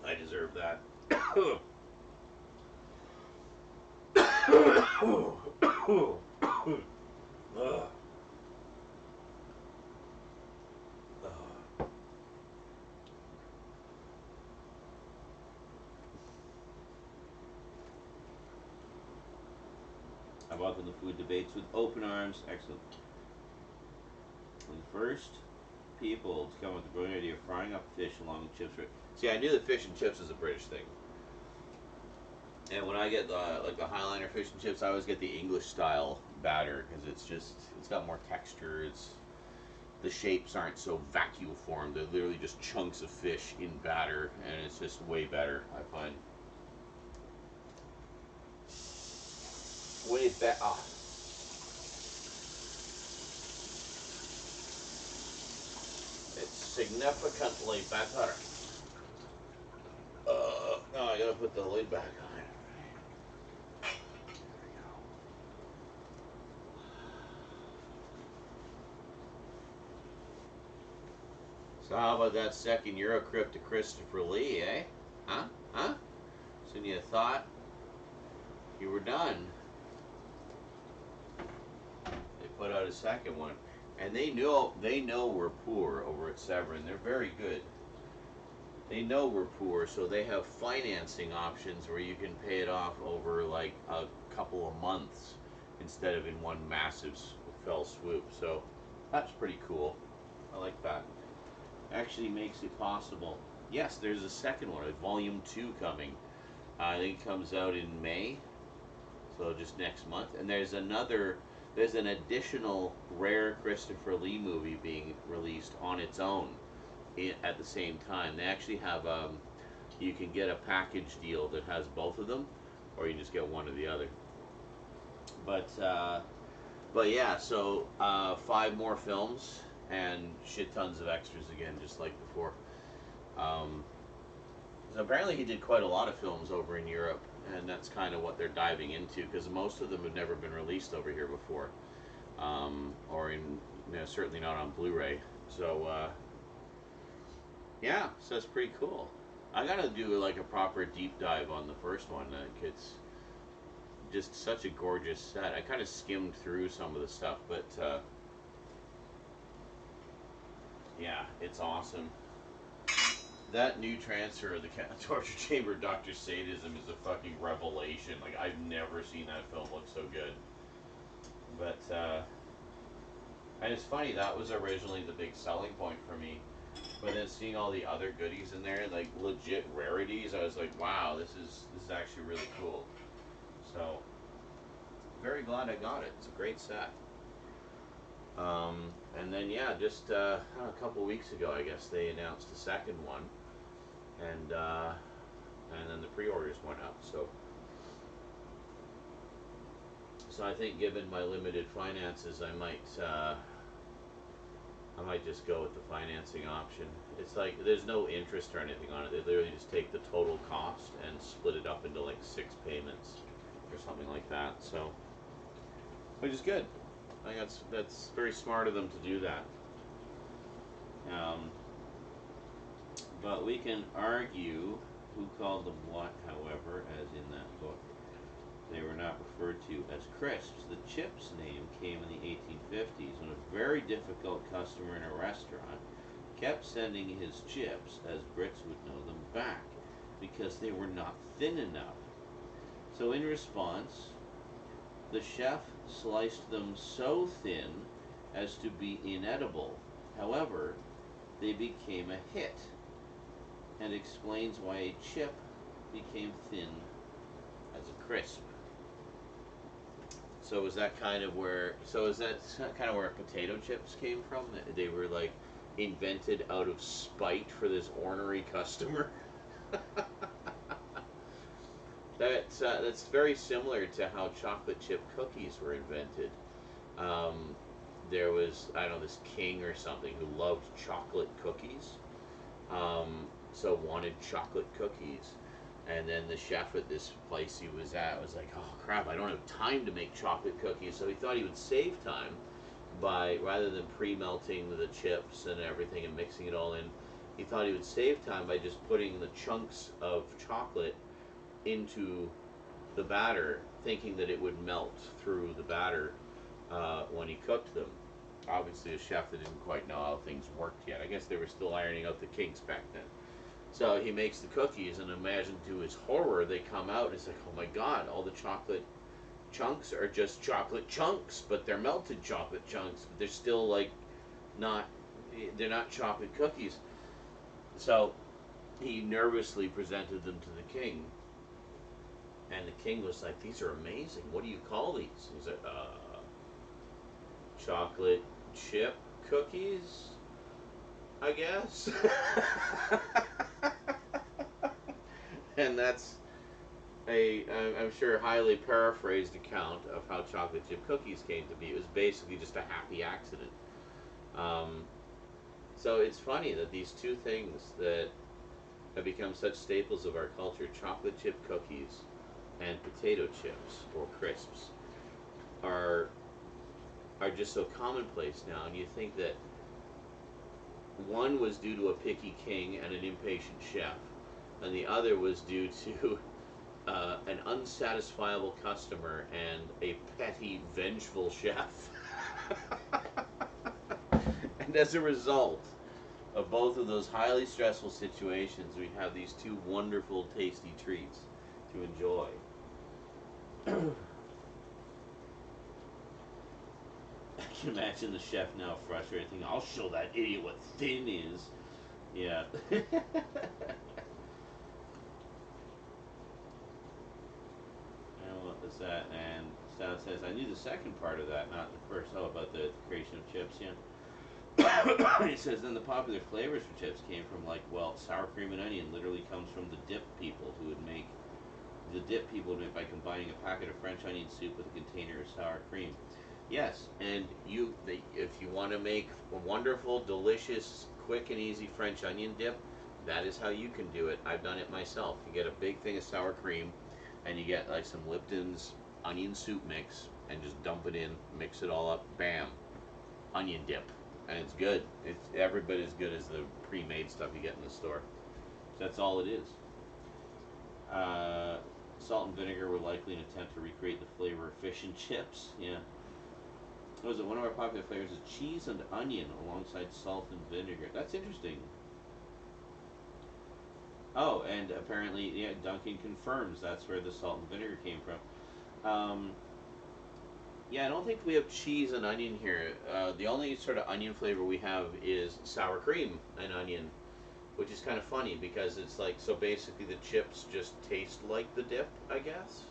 I deserve that. I welcome the food debates with open arms. Excellent. The first people to come up with the brilliant idea of frying up fish along with chips. See, I knew that fish and chips is a British thing. And when I get like the Highliner fish and chips, I always get the English style batter because it's got more texture. The shapes aren't so vacuum formed. They're literally just chunks of fish in batter, and it's just way better, I find. Way better. Oh. It's significantly better. Now I gotta put the lid back on it. So how about that second Eurocrypt to Christopher Lee, eh? Huh? Huh? So you thought you were done. They put out a second one. And they know we're poor over at Severin. They're very good. They know we're poor, so they have financing options where you can pay it off over like a couple of months instead of in one massive fell swoop. So that's pretty cool. I like that. Actually makes it possible. Yes, there's a second one, a volume 2 coming. I think it comes out in May, so just next month. And there's an additional rare Christopher Lee movie being released on its own at the same time. They actually have you can get a package deal that has both of them, or you can just get one or the other. But yeah, so 5 more films and shit tons of extras again, just like before. So apparently he did quite a lot of films over in Europe, and that's kind of what they're diving into because most of them have never been released over here before, or certainly not on Blu-ray. So yeah, so it's pretty cool. I gotta do like a proper deep dive on the first one. It's just such a gorgeous set. I kind of skimmed through some of the stuff, but yeah, it's awesome. That new transfer of the Torture Chamber Dr. Sadism is a fucking revelation. Like, I've never seen that film look so good. But, and it's funny, that was originally the big selling point for me. But then seeing all the other goodies in there, like legit rarities, I was like, wow, this is actually really cool. So, very glad I got it. It's a great set. And then yeah, just a couple weeks ago, I guess they announced the second one, and then the pre-orders went up. So I think, given my limited finances, I might just go with the financing option. It's like there's no interest or anything on it. They literally just take the total cost and split it up into like 6 payments or something like that. So, which is good. I think that's very smart of them to do that. But we can argue who called them what, however, as in that book. They were not referred to as crisps. The chips name came in the 1850s when a very difficult customer in a restaurant kept sending his chips, as Brits would know them, back because they were not thin enough. So in response, the chef sliced them so thin as to be inedible. However, they became a hit, and explains why a chip became thin as a crisp. So is that kind of where? So is that kind of where potato chips came from? They were like invented out of spite for this ornery customer. That's very similar to how chocolate chip cookies were invented. Um, there was, I don't know, this king or something who loved chocolate cookies, so wanted chocolate cookies. And then the chef at this place he was at was like, oh crap, I don't have time to make chocolate cookies. So he thought he would save time by, rather than pre-melting the chips and everything and mixing it all in, he thought he would save time by just putting the chunks of chocolate into the batter, thinking that it would melt through the batter when he cooked them. Obviously, a chef that didn't quite know how things worked yet. I guess they were still ironing out the kinks back then. So he makes the cookies, and imagine to his horror, they come out, and it's like, oh my god, all the chocolate chunks are just chocolate chunks, but they're melted chocolate chunks. But they're still like not. They're not chocolate cookies. So he nervously presented them to the king, and the king was like, "These are amazing. What do you call these?" He's like, chocolate chip cookies, I guess." And that's I'm sure, highly paraphrased account of how chocolate chip cookies came to be. It was basically just a happy accident. Um, so it's funny that these two things that have become such staples of our culture, chocolate chip cookies and potato chips or crisps, are just so commonplace now. And you think that one was due to a picky king and an impatient chef, and the other was due to an unsatisfiable customer and a petty, vengeful chef. And as a result of both of those highly stressful situations, we have these two wonderful, tasty treats to enjoy. I can imagine the chef now frustrated, thinking, "I'll show that idiot what thin is." Yeah. And what was that? And Stout says, "I knew the second part of that, not the first." Oh, about the creation of chips, yeah. He says, "Then the popular flavors for chips came from, like, well, sour cream and onion literally comes from the dip people who would make, by combining a packet of French onion soup with a container of sour cream." Yes, and if you want to make a wonderful, delicious, quick and easy French onion dip, that is how you can do it. I've done it myself. You get a big thing of sour cream, and you get like some Lipton's onion soup mix, and just dump it in, mix it all up, bam, onion dip, and it's good. It's every bit as good as the pre-made stuff you get in the store. So that's all it is. Salt and vinegar were likely an attempt to recreate the flavor of fish and chips. Yeah. What was it? One of our popular flavors is cheese and onion alongside salt and vinegar. That's interesting. Oh, and apparently, yeah, Duncan confirms that's where the salt and vinegar came from. Yeah, I don't think we have cheese and onion here. The only sort of onion flavor we have is sour cream and onion, which is kind of funny because it's like, so basically the chips just taste like the dip, I guess.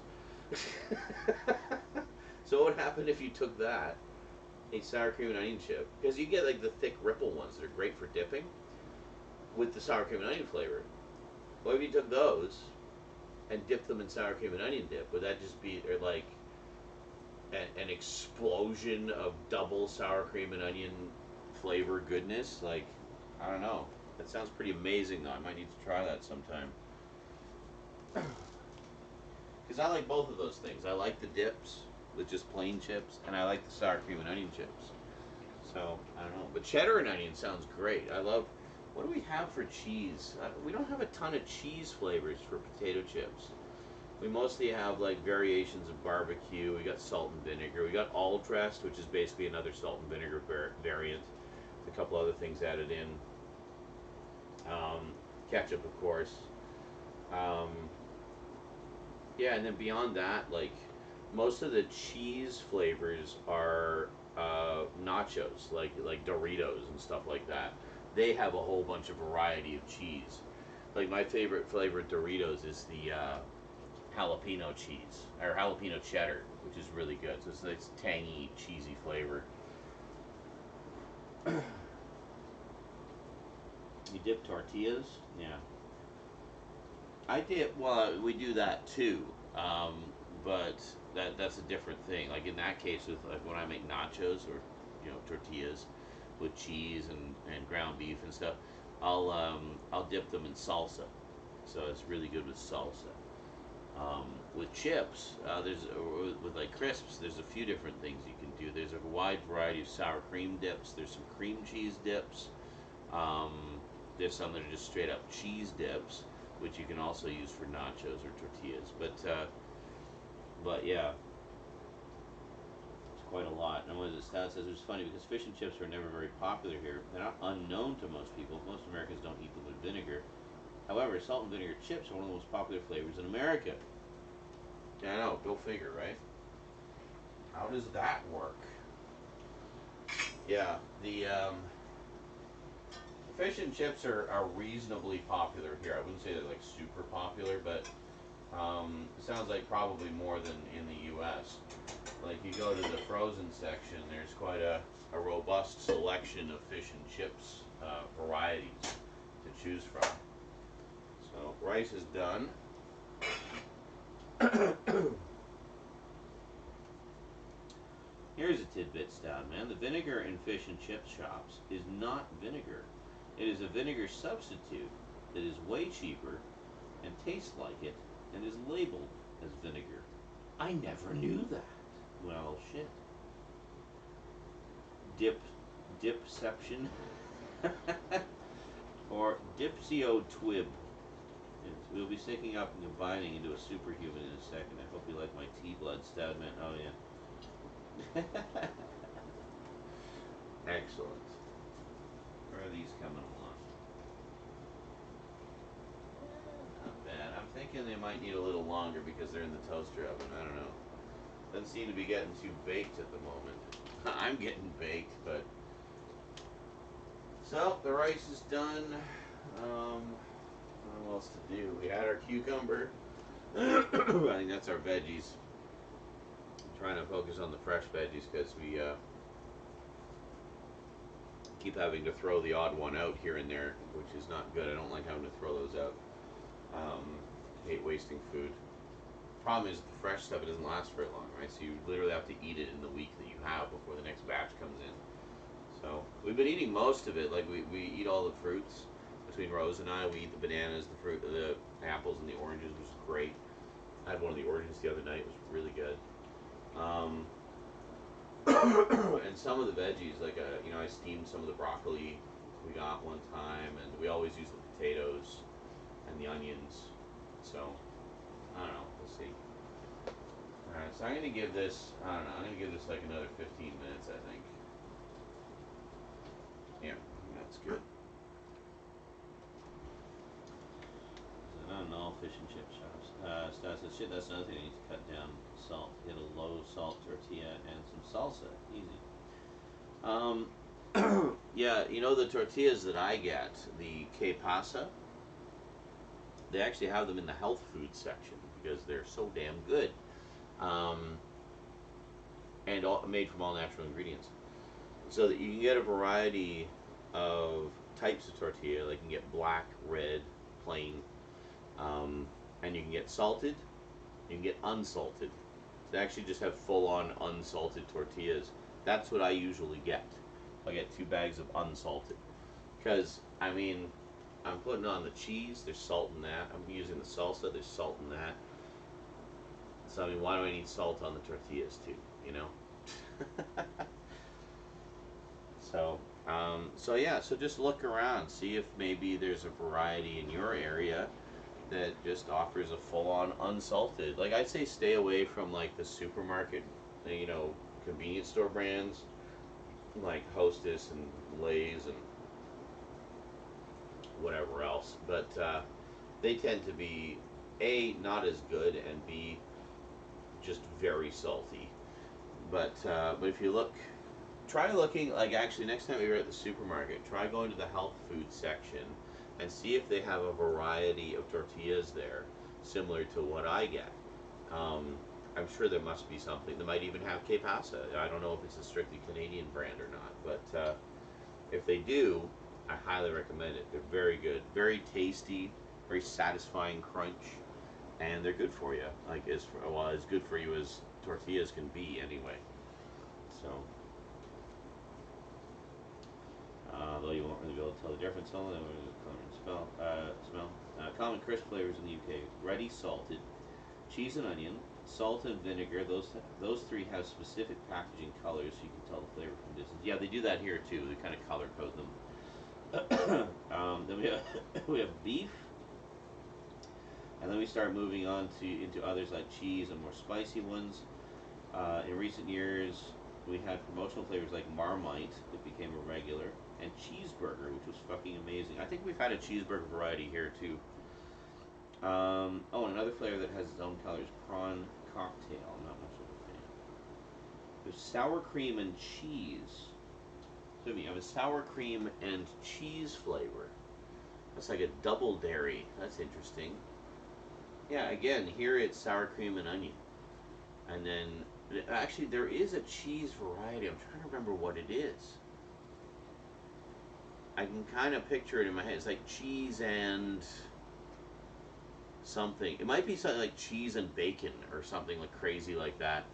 So what would happen if you took that, a sour cream and onion chip, because you get like the thick ripple ones that are great for dipping, with the sour cream and onion flavor. What if you took those and dipped them in sour cream and onion dip? Would that just be like an explosion of double sour cream and onion flavor goodness? Like, I don't know. That sounds pretty amazing, though. I might need to try that sometime. Because I like both of those things. I like the dips with just plain chips, and I like the sour cream and onion chips. So, I don't know. But cheddar and onion sounds great. I love. What do we have for cheese? We don't have a ton of cheese flavors for potato chips. We mostly have like variations of barbecue. We got salt and vinegar. We got all dressed, which is basically another salt and vinegar variant. A couple other things added in. Ketchup, of course. Um, yeah, and then beyond that, like most of the cheese flavors are nachos, like Doritos and stuff like that. They have a whole bunch of variety of cheese. Like my favorite flavor of Doritos is the jalapeno cheese or jalapeno cheddar, which is really good. So it's nice, tangy, cheesy flavor. You dip tortillas? Yeah. I dip. Well, we do that too, but that's a different thing. Like in that case, with like when I make nachos or tortillas with cheese and ground beef and stuff, I'll dip them in salsa. So it's really good with salsa. With chips, with like crisps, there's a few different things you can do. There's a wide variety of sour cream dips. There's some cream cheese dips. Um, there's some that are just straight up cheese dips, which you can also use for nachos or tortillas. But yeah, it's quite a lot. And what is it? Stat says it's funny because fish and chips are never very popular here. They're not unknown to most people. Most Americans don't eat them with vinegar. However, salt and vinegar chips are one of the most popular flavors in America. Yeah, I know. Go figure, right? How does that work? Yeah, the fish and chips are reasonably popular here. I wouldn't say they're like super popular, but it sounds like probably more than in the U.S. Like you go to the frozen section, there's quite a robust selection of fish and chips varieties to choose from. So rice is done. Here's a tidbit, Stout Man. The vinegar in fish and chip shops is not vinegar. It is a vinegar substitute that is way cheaper and tastes like it and is labeled as vinegar. I never knew that. Well, shit. Dipception or Dipsio Twib. We'll be syncing up and combining into a superhuman in a second. I hope you like my tea blood, Stout Man. Oh, yeah. Excellent. Where are these coming along? Not bad. I'm thinking they might need a little longer because they're in the toaster oven. I don't know. Doesn't seem to be getting too baked at the moment. I'm getting baked, but... So, the rice is done. What else to do? We had our cucumber. I think that's our veggies. I'm trying to focus on the fresh veggies because we keep having to throw the odd one out here and there, which is not good. I don't like having to throw those out. Hate wasting food. Problem is, the fresh stuff, it doesn't last very long, right? So you literally have to eat it in the week that you have before the next batch comes in. So we've been eating most of it. Like we eat all the fruits between Rose and I. We eat the bananas, the fruit, the apples, and the oranges, which is great. I had one of the oranges the other night. It was really good. And some of the veggies, like I steamed some of the broccoli we got one time, and we always use the potatoes and the onions. So I don't know. We'll see. All right. So I'm gonna give this. I don't know. I'm gonna give this like another 15 minutes. I think. Yeah, that's good. I don't know, fish and chip shops. Stas says, shit, that's another thing. I need to cut down salt. Get a low salt tortilla and some salsa. Easy. Yeah, the tortillas that I get, the que pasa, they actually have them in the health food section because they're so damn good. And made from all natural ingredients. So that you can get a variety of types of tortilla. Like you can get black, red, plain, and you can get salted, you can get unsalted. They actually just have full-on unsalted tortillas. That's what I usually get. I get 2 bags of unsalted. Because, I'm putting on the cheese, there's salt in that. I'm using the salsa, there's salt in that. So, why do I need salt on the tortillas, too? So yeah, so just look around, see if maybe there's a variety in your area that just offers a full-on unsalted. Like I'd say stay away from like the supermarket, convenience store brands like Hostess and Lay's and whatever else. But they tend to be A, not as good, and B, just very salty. But if you look, try looking, like actually next time you're at the supermarket, try going to the health food section and see if they have a variety of tortillas there similar to what I get. I'm sure there must be something. They might even have que pasa. I don't know if it's a strictly Canadian brand or not, but if they do, I highly recommend it. They're very good, very tasty, very satisfying crunch, and they're good for you. Like as good for you as tortillas can be, anyway. So. Though you won't really be able to tell the difference, only smell. Common crisp flavors in the UK: ready salted, cheese and onion, salt and vinegar. Those 3 have specific packaging colors, so you can tell the flavor from distance. Yeah, they do that here too. They kind of color code them. Then we have beef, and then we start moving on into others like cheese and more spicy ones. In recent years, we had promotional flavors like Marmite that became a regular, and cheeseburger, which was fucking amazing. I think we've had a cheeseburger variety here too. And another flavor that has its own color is prawn cocktail. I'm not much of a fan. There's sour cream and cheese. So you have a sour cream and cheese flavor. That's like a double dairy. That's interesting. Yeah, again, here it's sour cream and onion. And then, actually, there is a cheese variety. I'm trying to remember what it is. I can kind of picture it in my head. It's like cheese and something. It might be something like cheese and bacon or something like crazy like that.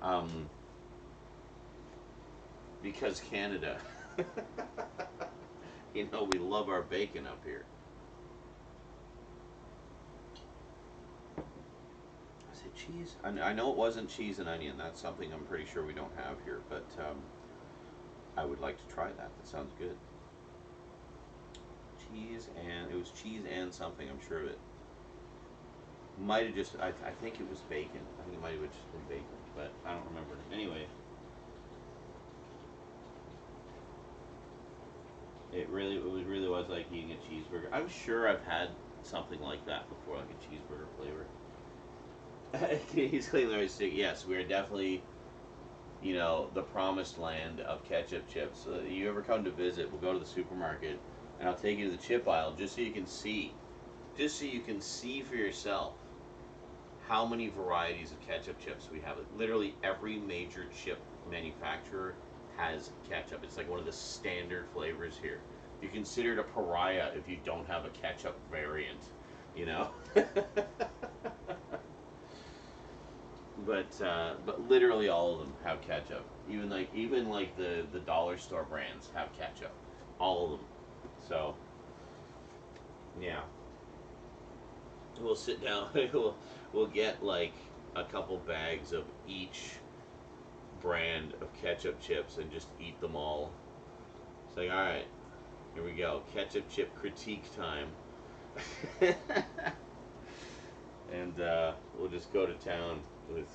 Um, because Canada, you know, we love our bacon up here. Is it cheese? I know it wasn't cheese and onion. That's something I'm pretty sure we don't have here, but I would like to try that. That sounds good. Cheese and it was cheese and something. I'm sure of it. Might have just. I think it was bacon. I think it might have just been bacon, but I don't remember. Anyway, it really was like eating a cheeseburger. I'm sure I've had something like that before, like a cheeseburger flavor. He's clearly always saying, yes, we are definitely, you know, the promised land of ketchup chips. So you ever come to visit, we'll go to the supermarket, and I'll take you to the chip aisle just so you can see, for yourself how many varieties of ketchup chips we have. Literally every major chip manufacturer has ketchup. It's like one of the standard flavors here. You're considered a pariah if you don't have a ketchup variant, you know. But literally all of them have ketchup. Even like the dollar store brands have ketchup. All of them. So yeah, we'll sit down. We'll get like a couple bags of each brand of ketchup chips and just eat them all. It's like, all right, here we go, ketchup chip critique time. And we'll just go to town with.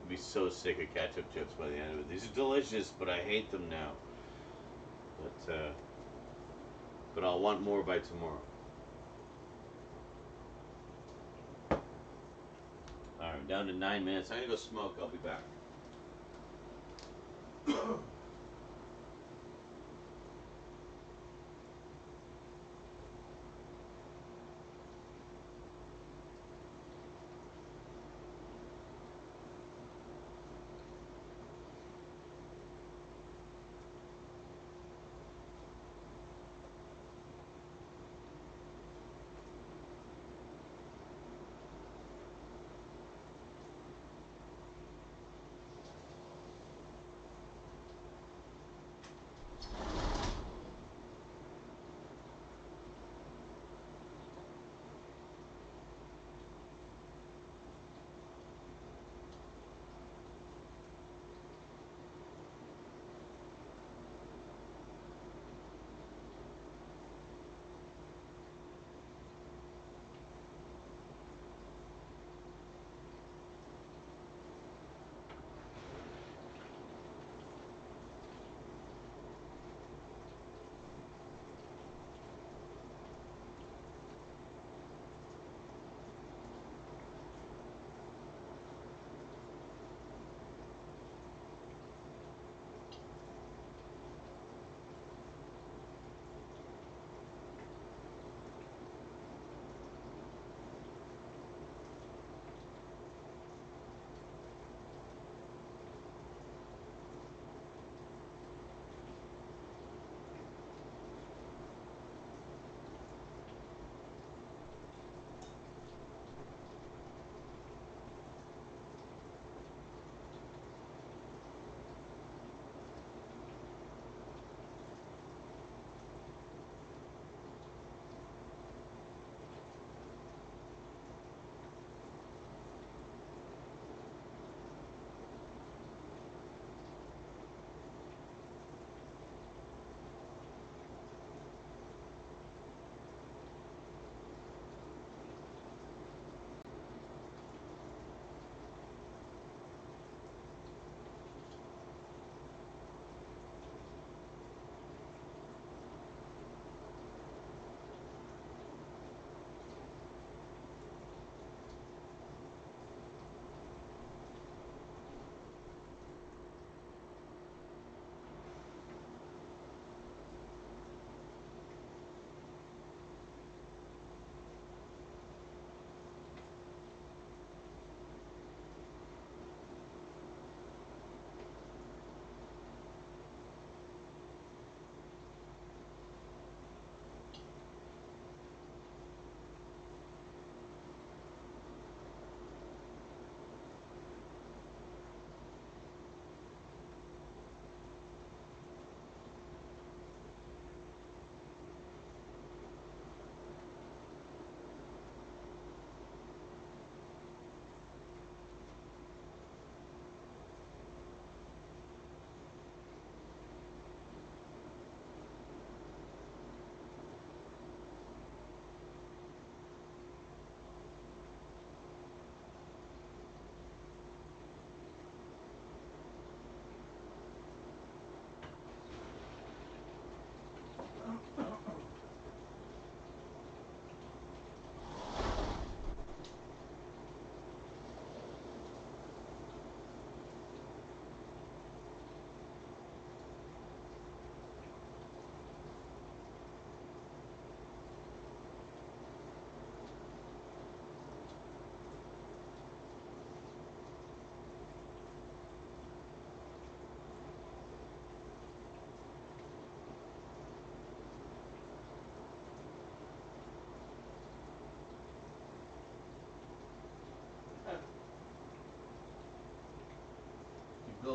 Be so sick of ketchup chips by the end of it. These are delicious, but I hate them now. But I'll want more by tomorrow. All right, down to 9 minutes. I'm gonna go smoke. I'll be back.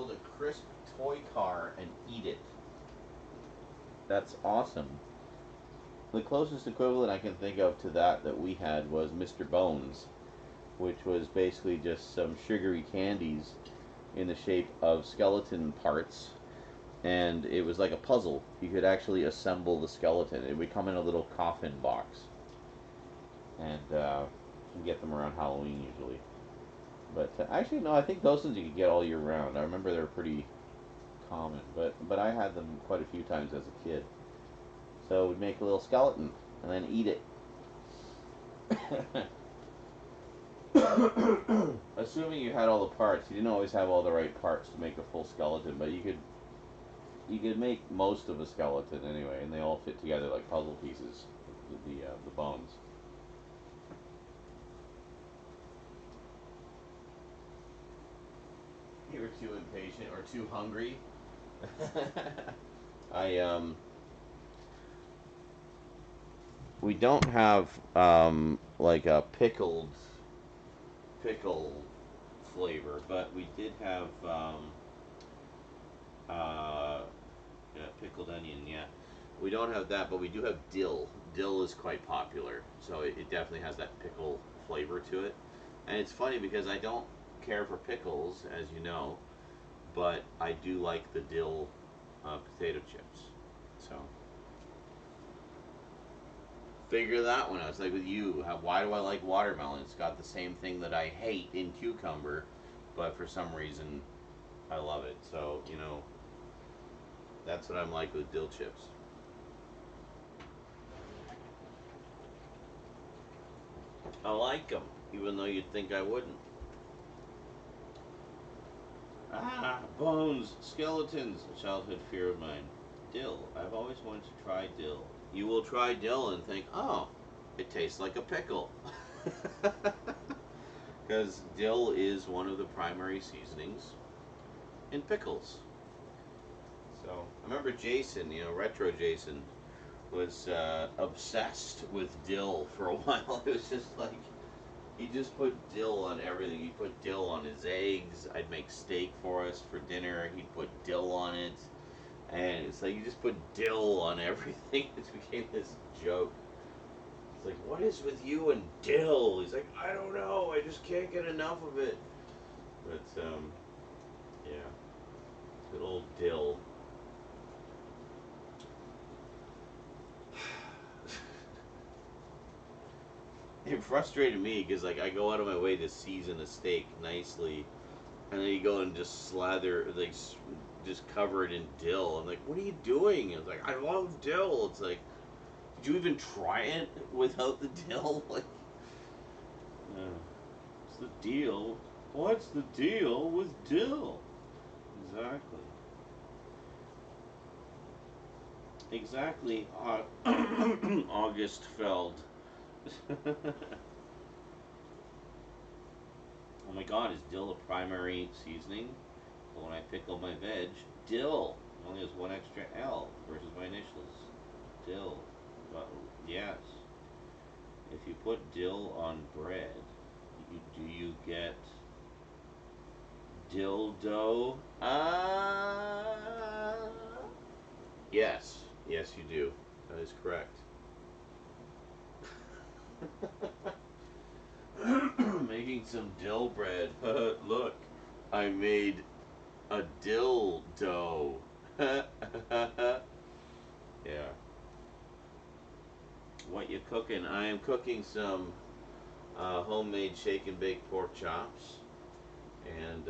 build a crisp toy car and eat it. That's awesome. The closest equivalent I can think of to that we had was Mr. Bones, which was basically just some sugary candies in the shape of skeleton parts, and it was like a puzzle. You could actually assemble the skeleton. It would come in a little coffin box, and you can get them around Halloween usually. But actually, no, I think those ones you could get all year round. I remember they were pretty common, but I had them quite a few times as a kid. So we'd make a little skeleton and then eat it. Assuming you had all the parts, you didn't always have all the right parts to make a full skeleton, but you could make most of a skeleton anyway, and they all fit together like puzzle pieces. The bones. You were too impatient or too hungry. I We don't have like a pickle flavor, but we did have yeah, pickled onion. Yeah, we don't have that, but we do have dill. Dill is quite popular, so it definitely has that pickle flavor to it. And it's funny because I don't care for pickles, as you know, but I do like the dill potato chips. So figure that one out. It's like with you. Why do I like watermelon? It's got the same thing that I hate in cucumber, but for some reason I love it. So, that's what I'm like with dill chips. I like them, even though you'd think I wouldn't. Ah, bones, skeletons, a childhood fear of mine. Dill. I've always wanted to try dill. You will try dill and think, oh, it tastes like a pickle. Because dill is one of the primary seasonings in pickles. So I remember Jason, retro Jason, was obsessed with dill for a while. It was just like he just put dill on everything. He put dill on his eggs. I'd make steak for us for dinner. He'd put dill on it, and it's like you just put dill on everything. It became this joke. It's like, what is with you and dill? He's like, I don't know. I just can't get enough of it. But yeah, good old dill. It frustrated me because like I go out of my way to season a steak nicely, and then you go and just slather just cover it in dill. I'm like, what are you doing? It's like, I love dill. It's like, did you even try it without the dill? Like, what's the deal? What's the deal with dill? Exactly. Exactly. August Feld. Oh my god, is dill a primary seasoning? But when I pickle my veg, dill only has one extra L versus my initials. Dill. Well, yes. If you put dill on bread, do you get dildo? Yes. Yes, you do. That is correct. Making some dill bread. Look, I made a dill dough. Yeah. What you cooking? I am cooking some homemade shake and bake pork chops and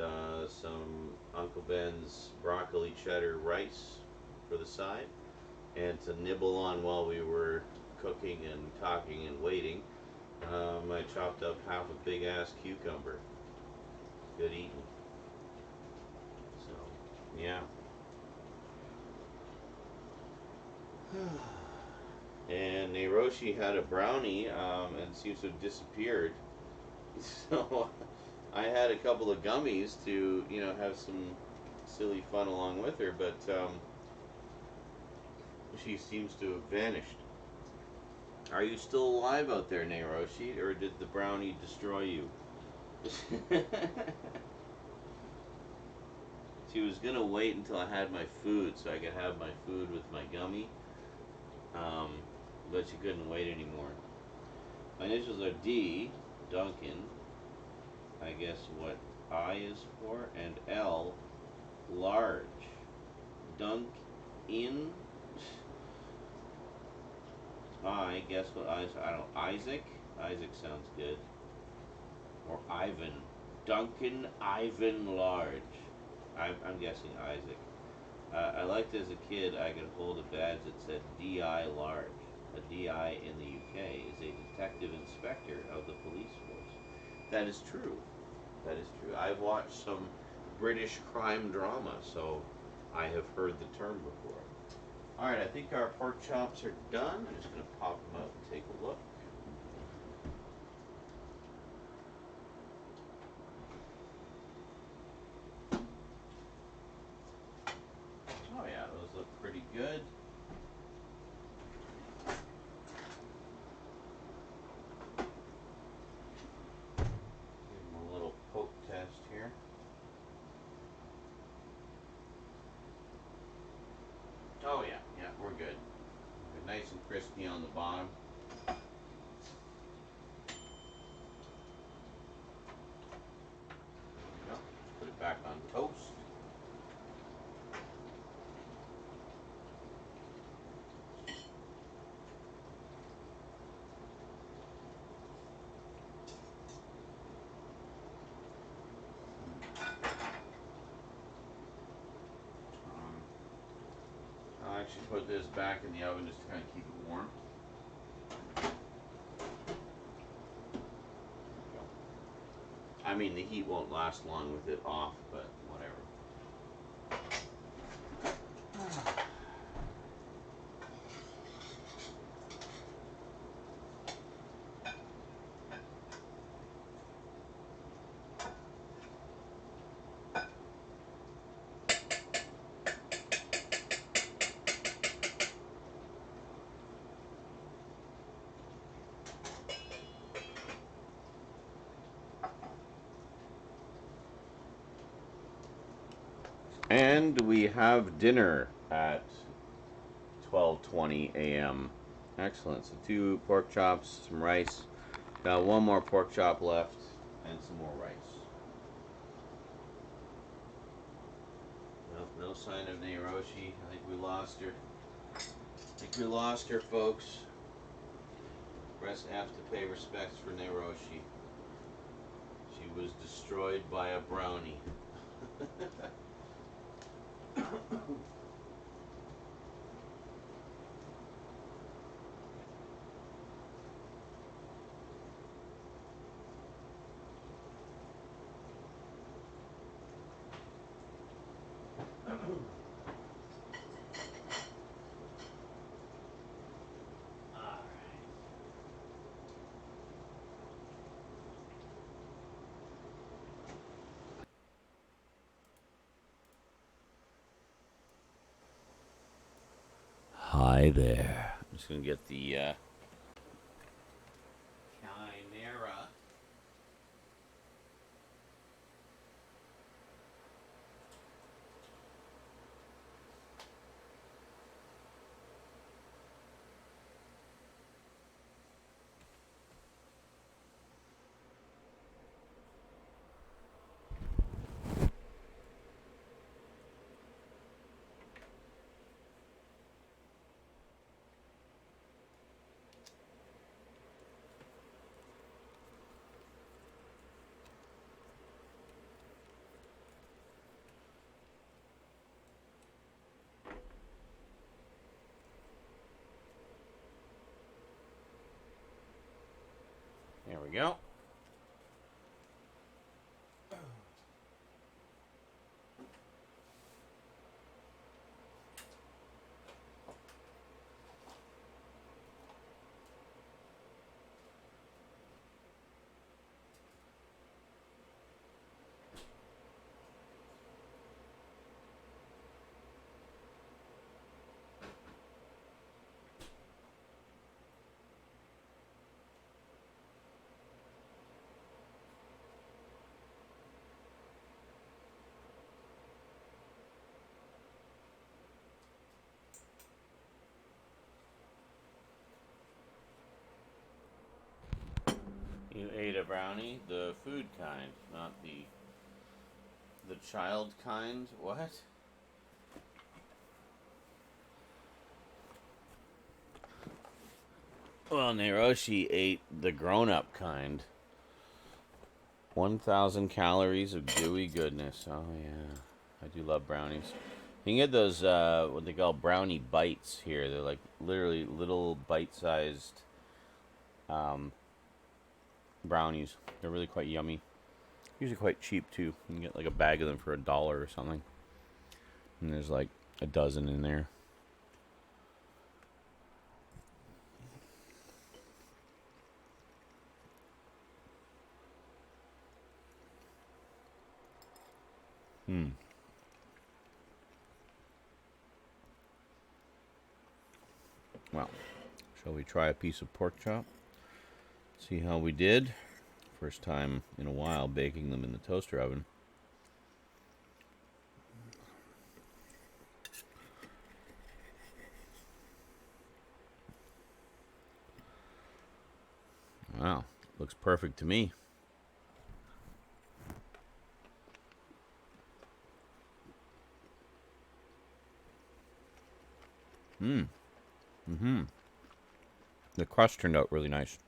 some Uncle Ben's broccoli cheddar rice for the side, and to nibble on while we were cooking and talking and waiting. I chopped up half a big ass cucumber. Good eating. So, yeah. And Nairoshi had a brownie and seems to have disappeared. So I had a couple of gummies to, have some silly fun along with her, but she seems to have vanished. Are you still alive out there, Nairoshi, or did the brownie destroy you? She was gonna wait until I had my food so I could have my food with my gummy, um, but she couldn't wait anymore. My initials are D, Duncan. I guess what I is for, and L, large. Dunk in. I guess what I don't know. Isaac. Isaac sounds good. Or Ivan. Duncan Ivan Large. I'm guessing Isaac. I liked as a kid I could hold a badge that said DI Large. A DI in the UK is a detective inspector of the police force. That is true. That is true. I've watched some British crime drama, so I have heard the term before. Alright, I think our pork chops are done. I'm just going to pop them out and take a look. Oh yeah, those look pretty good. Give them a little poke test here. Oh yeah, yeah, we're good. They're nice and crispy on the bottom. Yep, put it back on toast. I'll actually put this back in the oven just to kind of keep it warm. I mean, the heat won't last long with it off, but whatever. And we have dinner at 12:20 a.m. Excellent. So 2 pork chops, some rice. Got 1 more pork chop left, and some more rice. Nope, no sign of Nairoshi. I think we lost her. Folks. Press F to pay respects for Nairoshi. She was destroyed by a brownie. Hi there. I'm just gonna get the Chimera. There we go. brownie, the food kind, not the child kind. What? Well, Naroshi ate the grown-up kind. 1,000 calories of gooey goodness. Oh yeah, I do love brownies. You can get those what they call brownie bites here. They're like literally little bite-sized brownies. They're really quite yummy. Usually quite cheap too. You can get like a bag of them for $1 or something. And there's like a dozen in there. Well, shall we try a piece of pork chop? See how we did. First time in a while baking them in the toaster oven. Wow, looks perfect to me. The crust turned out really nice.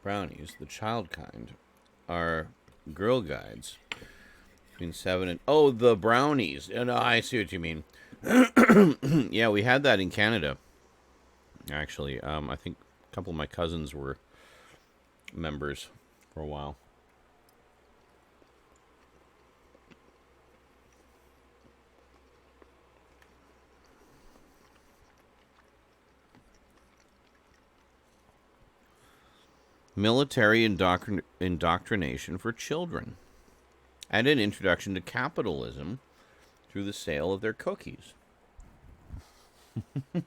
Brownies, the child kind, are Girl Guides. Between 7 and... Oh, the brownies. No, I see what you mean. Yeah, we had that in Canada. Actually, I think a couple of my cousins were members for a while. Military indoctrination for children, and an introduction to capitalism through the sale of their cookies. Yeah,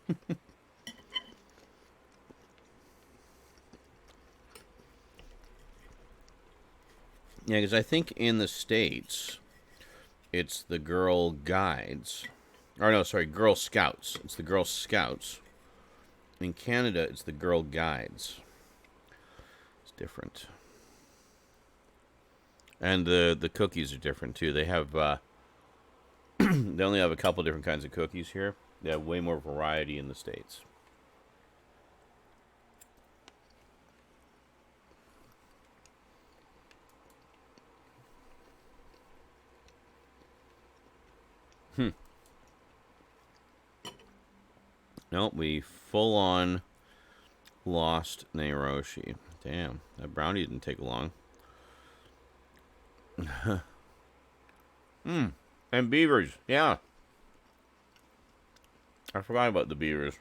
because I think in the States, it's the Girl Guides. Or no, sorry, Girl Scouts. It's the Girl Scouts. In Canada, it's the Girl Guides. Different, and the cookies are different too. They have they only have a couple different kinds of cookies here. They have way more variety in the States. Nope, we full on lost Naroshi. Damn, that brownie didn't take long. And beavers, yeah. I forgot about the beavers.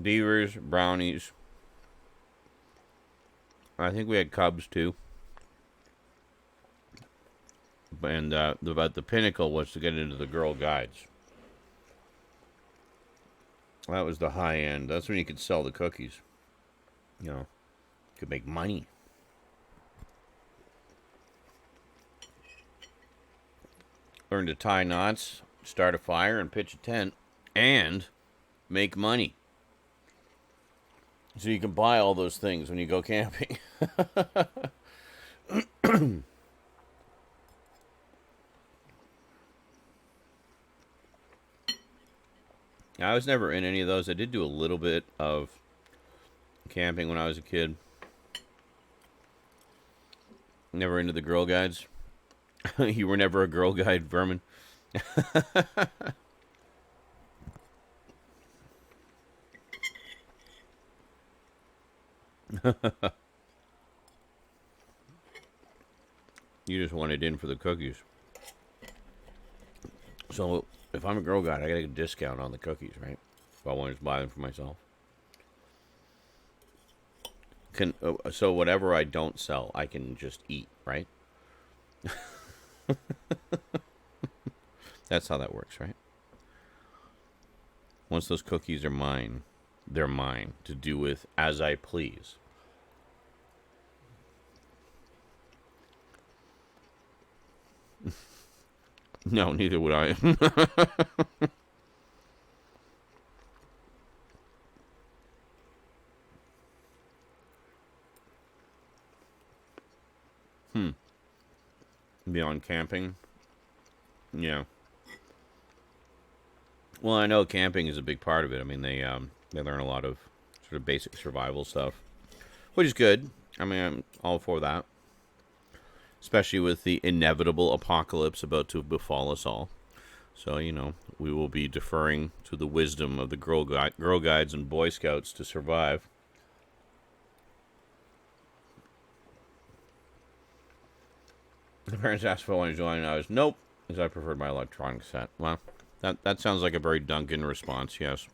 Beavers, brownies. I think we had cubs too. And about the pinnacle was to get into the Girl Guides. That was the high end. That's when you could sell the cookies. You know, you could make money. Learn to tie knots, start a fire, and pitch a tent, and make money. So you can buy all those things when you go camping. I was never in any of those. I did do a little bit of camping when I was a kid. Never into the Girl Guides. You were never a Girl Guide, Vermin. You just wanted in for the cookies. So if I'm a Girl Guide, I gotta get a discount on the cookies, right? If I want to just buy them for myself. So whatever I don't sell, I can just eat, right? That's how that works, right? Once those cookies are mine, they're mine to do with as I please. No, neither would I. Beyond camping? Yeah. Well, I know camping is a big part of it. I mean, they learn a lot of sort of basic survival stuff, which is good. I mean, I'm all for that, especially with the inevitable apocalypse about to befall us all. So, we will be deferring to the wisdom of the Girl Guides and Boy Scouts to survive. The parents asked if I wanted to join, and I was, nope, as I preferred my electronic set. Well, that sounds like a very Duncan response, yes.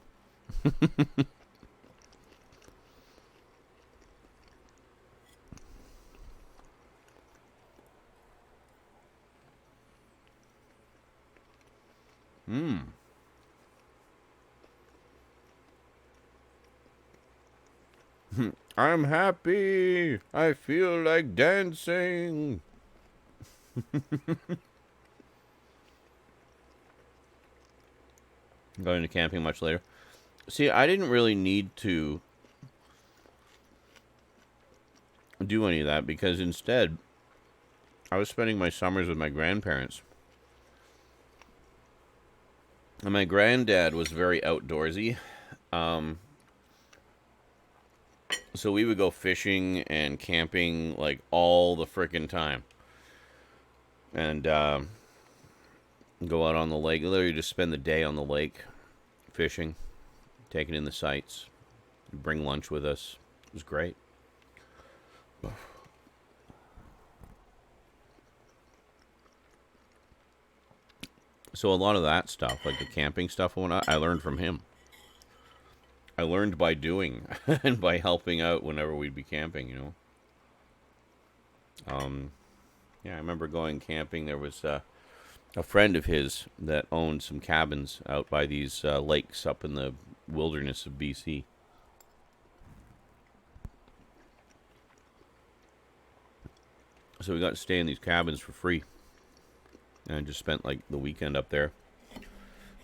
I'm happy. I feel like dancing. Going to camping much later. See, I didn't really need to do any of that because instead, I was spending my summers with my grandparents. And my granddad was very outdoorsy. So we would go fishing and camping like all the frickin' time. And go out on the lake. Literally just spend the day on the lake fishing, taking in the sights. Bring lunch with us. It was great. So a lot of that stuff, like the camping stuff and whatnot, I learned from him. I learned by doing and by helping out whenever we'd be camping, Yeah, I remember going camping. There was a friend of his that owned some cabins out by these lakes up in the wilderness of BC. So we got to stay in these cabins for free. And I just spent like the weekend up there in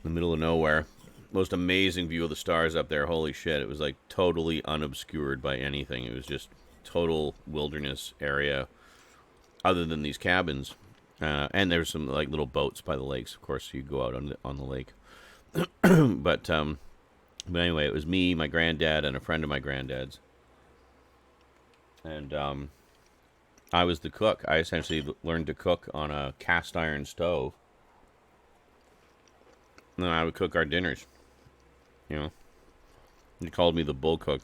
the middle of nowhere. Most amazing view of the stars up there. Holy shit. It was like totally unobscured by anything. It was just total wilderness area other than these cabins. And there's some like little boats by the lakes. Of course, you go out on the lake. But anyway, it was me, my granddad, and a friend of my granddad's. And I was the cook. I essentially learned to cook on a cast iron stove. And then I would cook our dinners. He called me the bull cook.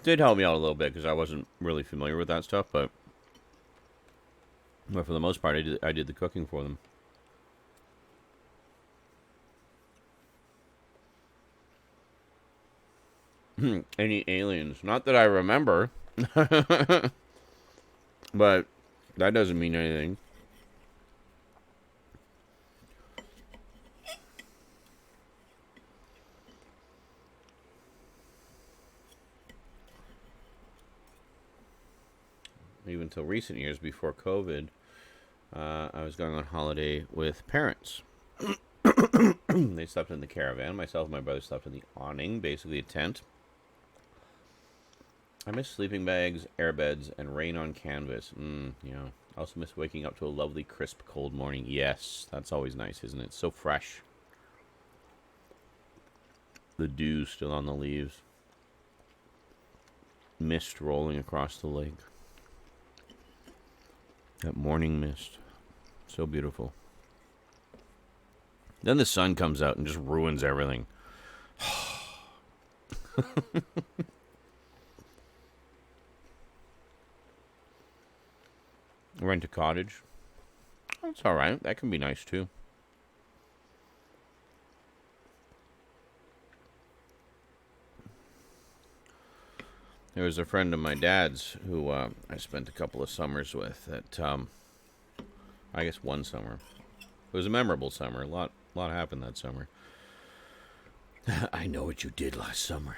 Did help me out a little bit because I wasn't really familiar with that stuff, but for the most part, I did the cooking for them. Any aliens? Not that I remember. But that doesn't mean anything. Even until recent years before COVID, I was going on holiday with parents. They slept in the caravan. Myself and my brother slept in the awning, basically a tent. I miss sleeping bags, airbeds, and rain on canvas. I also miss waking up to a lovely, crisp, cold morning. Yes, that's always nice, isn't it? So fresh. The dew still on the leaves. Mist rolling across the lake. That morning mist. So beautiful. Then the sun comes out and just ruins everything. Rent a cottage. That's alright. That can be nice too. There was a friend of my dad's who I spent a couple of summers with at, I guess one summer. It was a memorable summer. A lot happened that summer. I know what you did last summer.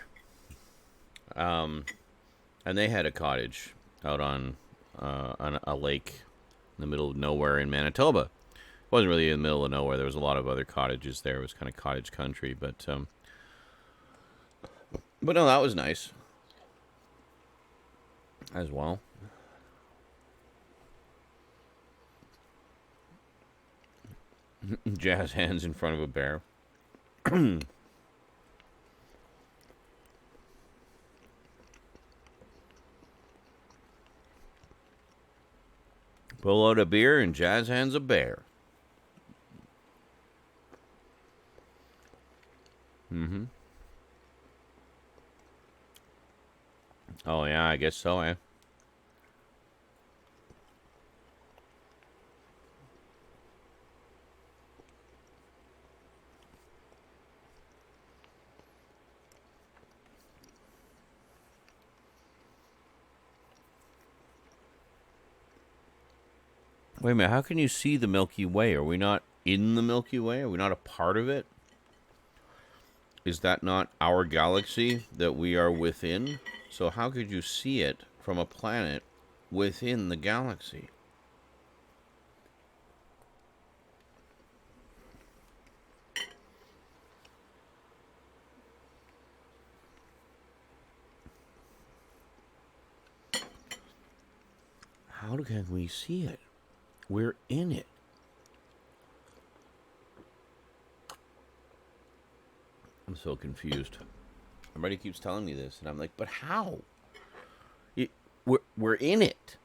And they had a cottage out on a lake in the middle of nowhere in Manitoba. It wasn't really in the middle of nowhere. There was a lot of other cottages there. It was kind of cottage country, but no, that was nice as well. Jazz hands in front of a bear. Pull out a beer and jazz hands a bear. Mm-hmm. Oh, yeah, I guess so, eh? Wait a minute, how can you see the Milky Way? Are we not in the Milky Way? Are we not a part of it? Is that not our galaxy that we are within? So how could you see it from a planet within the galaxy? How can we see it? We're in it. I'm so confused. Everybody keeps telling me this, and I'm like, but how? We're in it.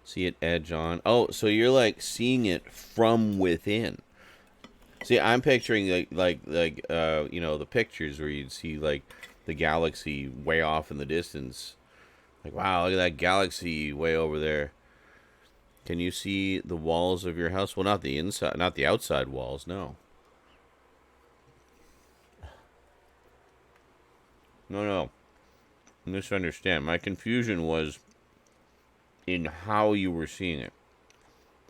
See it edge on. Oh, so you're like seeing it from within. See, I'm picturing like you know, the pictures where you'd see like the galaxy way off in the distance. Like, wow, look at that galaxy way over there. Can you see the walls of your house? Well, not the inside, not the outside walls, no. No. Misunderstand. My confusion was in how you were seeing it.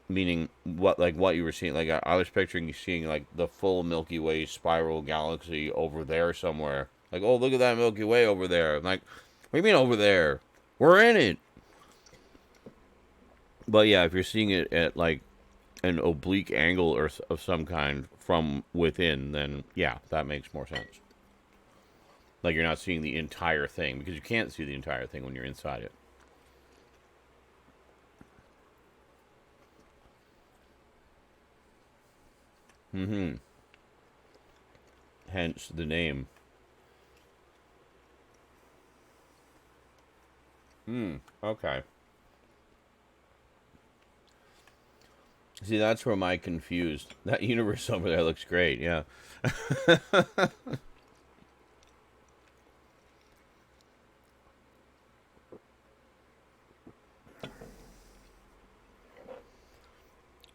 Meaning what you were seeing. Like I was picturing you seeing like the full Milky Way spiral galaxy over there somewhere. Like, oh, look at that Milky Way over there. I'm like, what do you mean over there? We're in it. But yeah, if you're seeing it at like an oblique angle or of some kind from within, then yeah, that makes more sense. Like you're not seeing the entire thing, because you can't see the entire thing when you're inside it. Mm-hmm. Hence the name. Okay. See, that's where my confused. That universe over there looks great, yeah.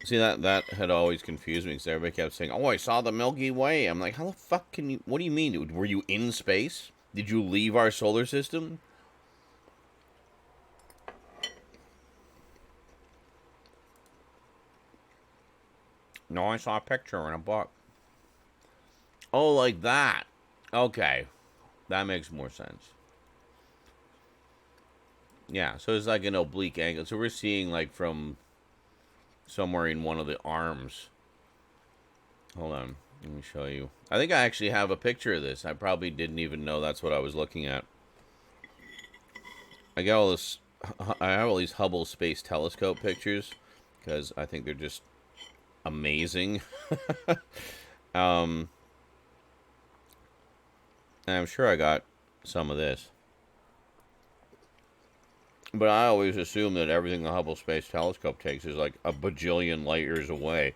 See, that had always confused me, because everybody kept saying, oh, I saw the Milky Way. I'm like, how the fuck can you... What do you mean? Were you in space? Did you leave our solar system? No, I saw a picture in a book. Oh, like that. Okay. That makes more sense. Yeah, so it's like an oblique angle. So we're seeing like from somewhere in one of the arms. Hold on. Let me show you. I think I actually have a picture of this. I probably didn't even know that's what I was looking at. I got all this... I have all these Hubble Space Telescope pictures, because I think they're just amazing. And I'm sure I got some of this. But I always assume that everything the Hubble Space Telescope takes is like a bajillion light years away.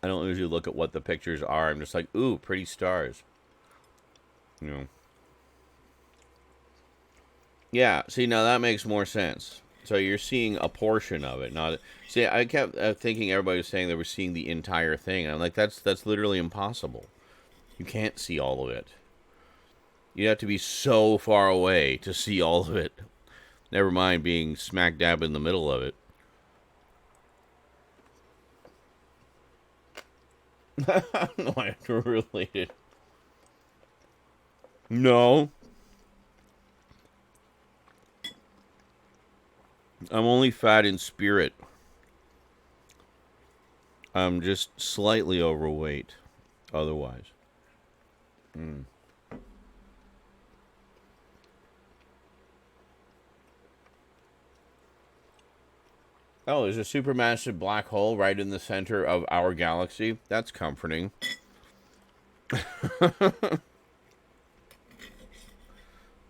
I don't usually look at what the pictures are. I'm just like, ooh, pretty stars. You know. Yeah, see, now that makes more sense. So you're seeing a portion of it, not... See, I kept thinking everybody was saying they were seeing the entire thing. And I'm like, that's literally impossible. You can't see all of it. You have to be so far away to see all of it. Never mind being smack dab in the middle of it. No, I have to relate it. No. I'm only fat in spirit. I'm just slightly overweight otherwise. Mm. Oh, there's a supermassive black hole right in the center of our galaxy. That's comforting.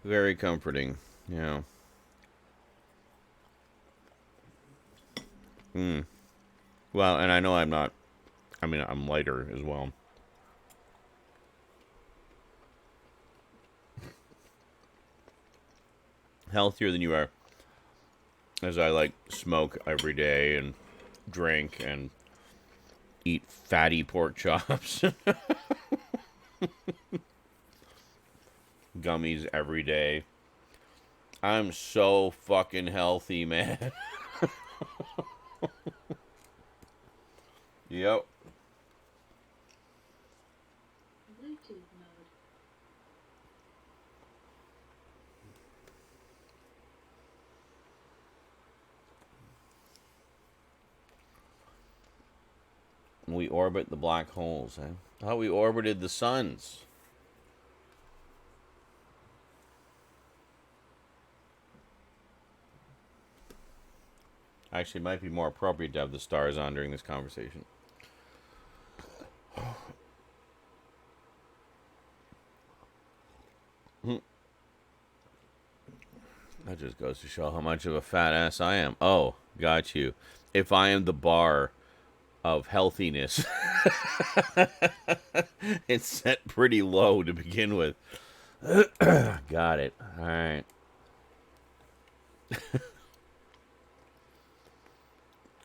Very comforting. Yeah. Mm. Well, and I know I'm not. I mean, I'm lighter as well. Healthier than you are. As I like smoke every day and drink and eat fatty pork chops. Gummies every day. I'm so fucking healthy, man. Yep. Bluetooth mode. We orbit the black holes, eh? How we orbited the suns. Actually, it might be more appropriate to have the stars on during this conversation. That just goes to show how much of a fat ass I am. Oh, got you. If I am the bar of healthiness, it's set pretty low to begin with. Got it. All right.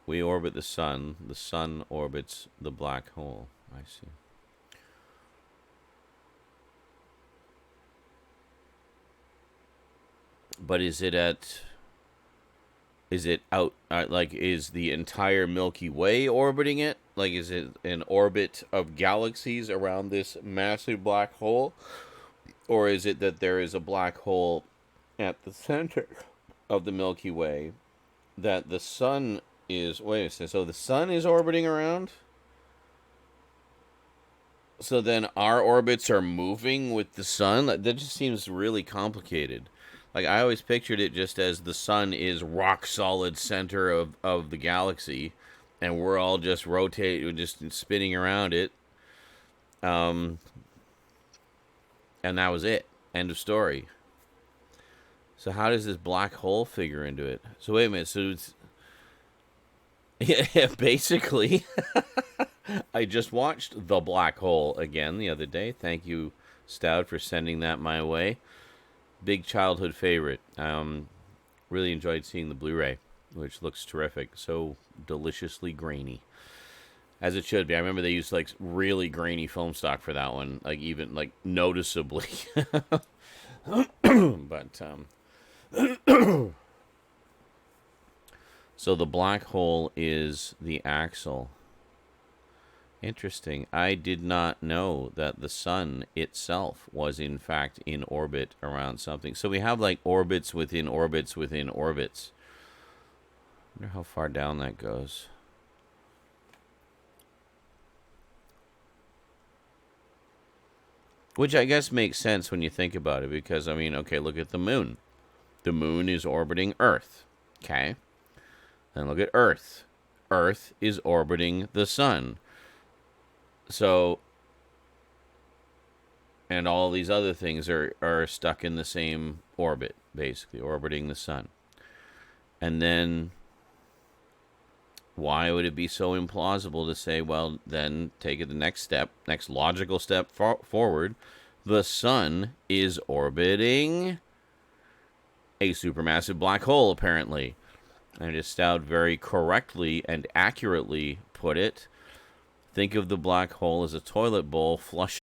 We orbit the sun. The sun orbits the black hole. I see. But is it out, like, is the entire Milky Way orbiting it? Like, is it an orbit of galaxies around this massive black hole? Or is it that there is a black hole at the center of the Milky Way that the sun is... Wait a second, so the sun is orbiting around? So then our orbits are moving with the sun? That just seems really complicated. Like, I always pictured it just as the sun is rock solid center of the galaxy, and we're all just rotating, just spinning around it. And that was it. End of story. So how does this black hole figure into it? So wait a minute. So it's... Yeah, basically. I just watched The Black Hole again the other day. Thank you, Stout, for sending that my way. Big childhood favorite. Really enjoyed seeing the Blu-ray, which looks terrific. So deliciously grainy. As it should be. I remember they used like really grainy film stock for that one. Like even like noticeably. But so the black hole is the axle. Interesting. I did not know that the sun itself was in fact in orbit around something. So we have like orbits within orbits within orbits. I wonder how far down that goes. Which I guess makes sense when you think about it, because, I mean, okay, look at the moon. The moon is orbiting Earth. Okay? Then look at Earth. Earth is orbiting the sun. So, and all these other things are stuck in the same orbit, basically, orbiting the sun. And then, why would it be so implausible to say, well, then take it the next step, next logical step forward, the sun is orbiting a supermassive black hole, apparently. And as Stout very correctly and accurately put it, think of the black hole as a toilet bowl flushing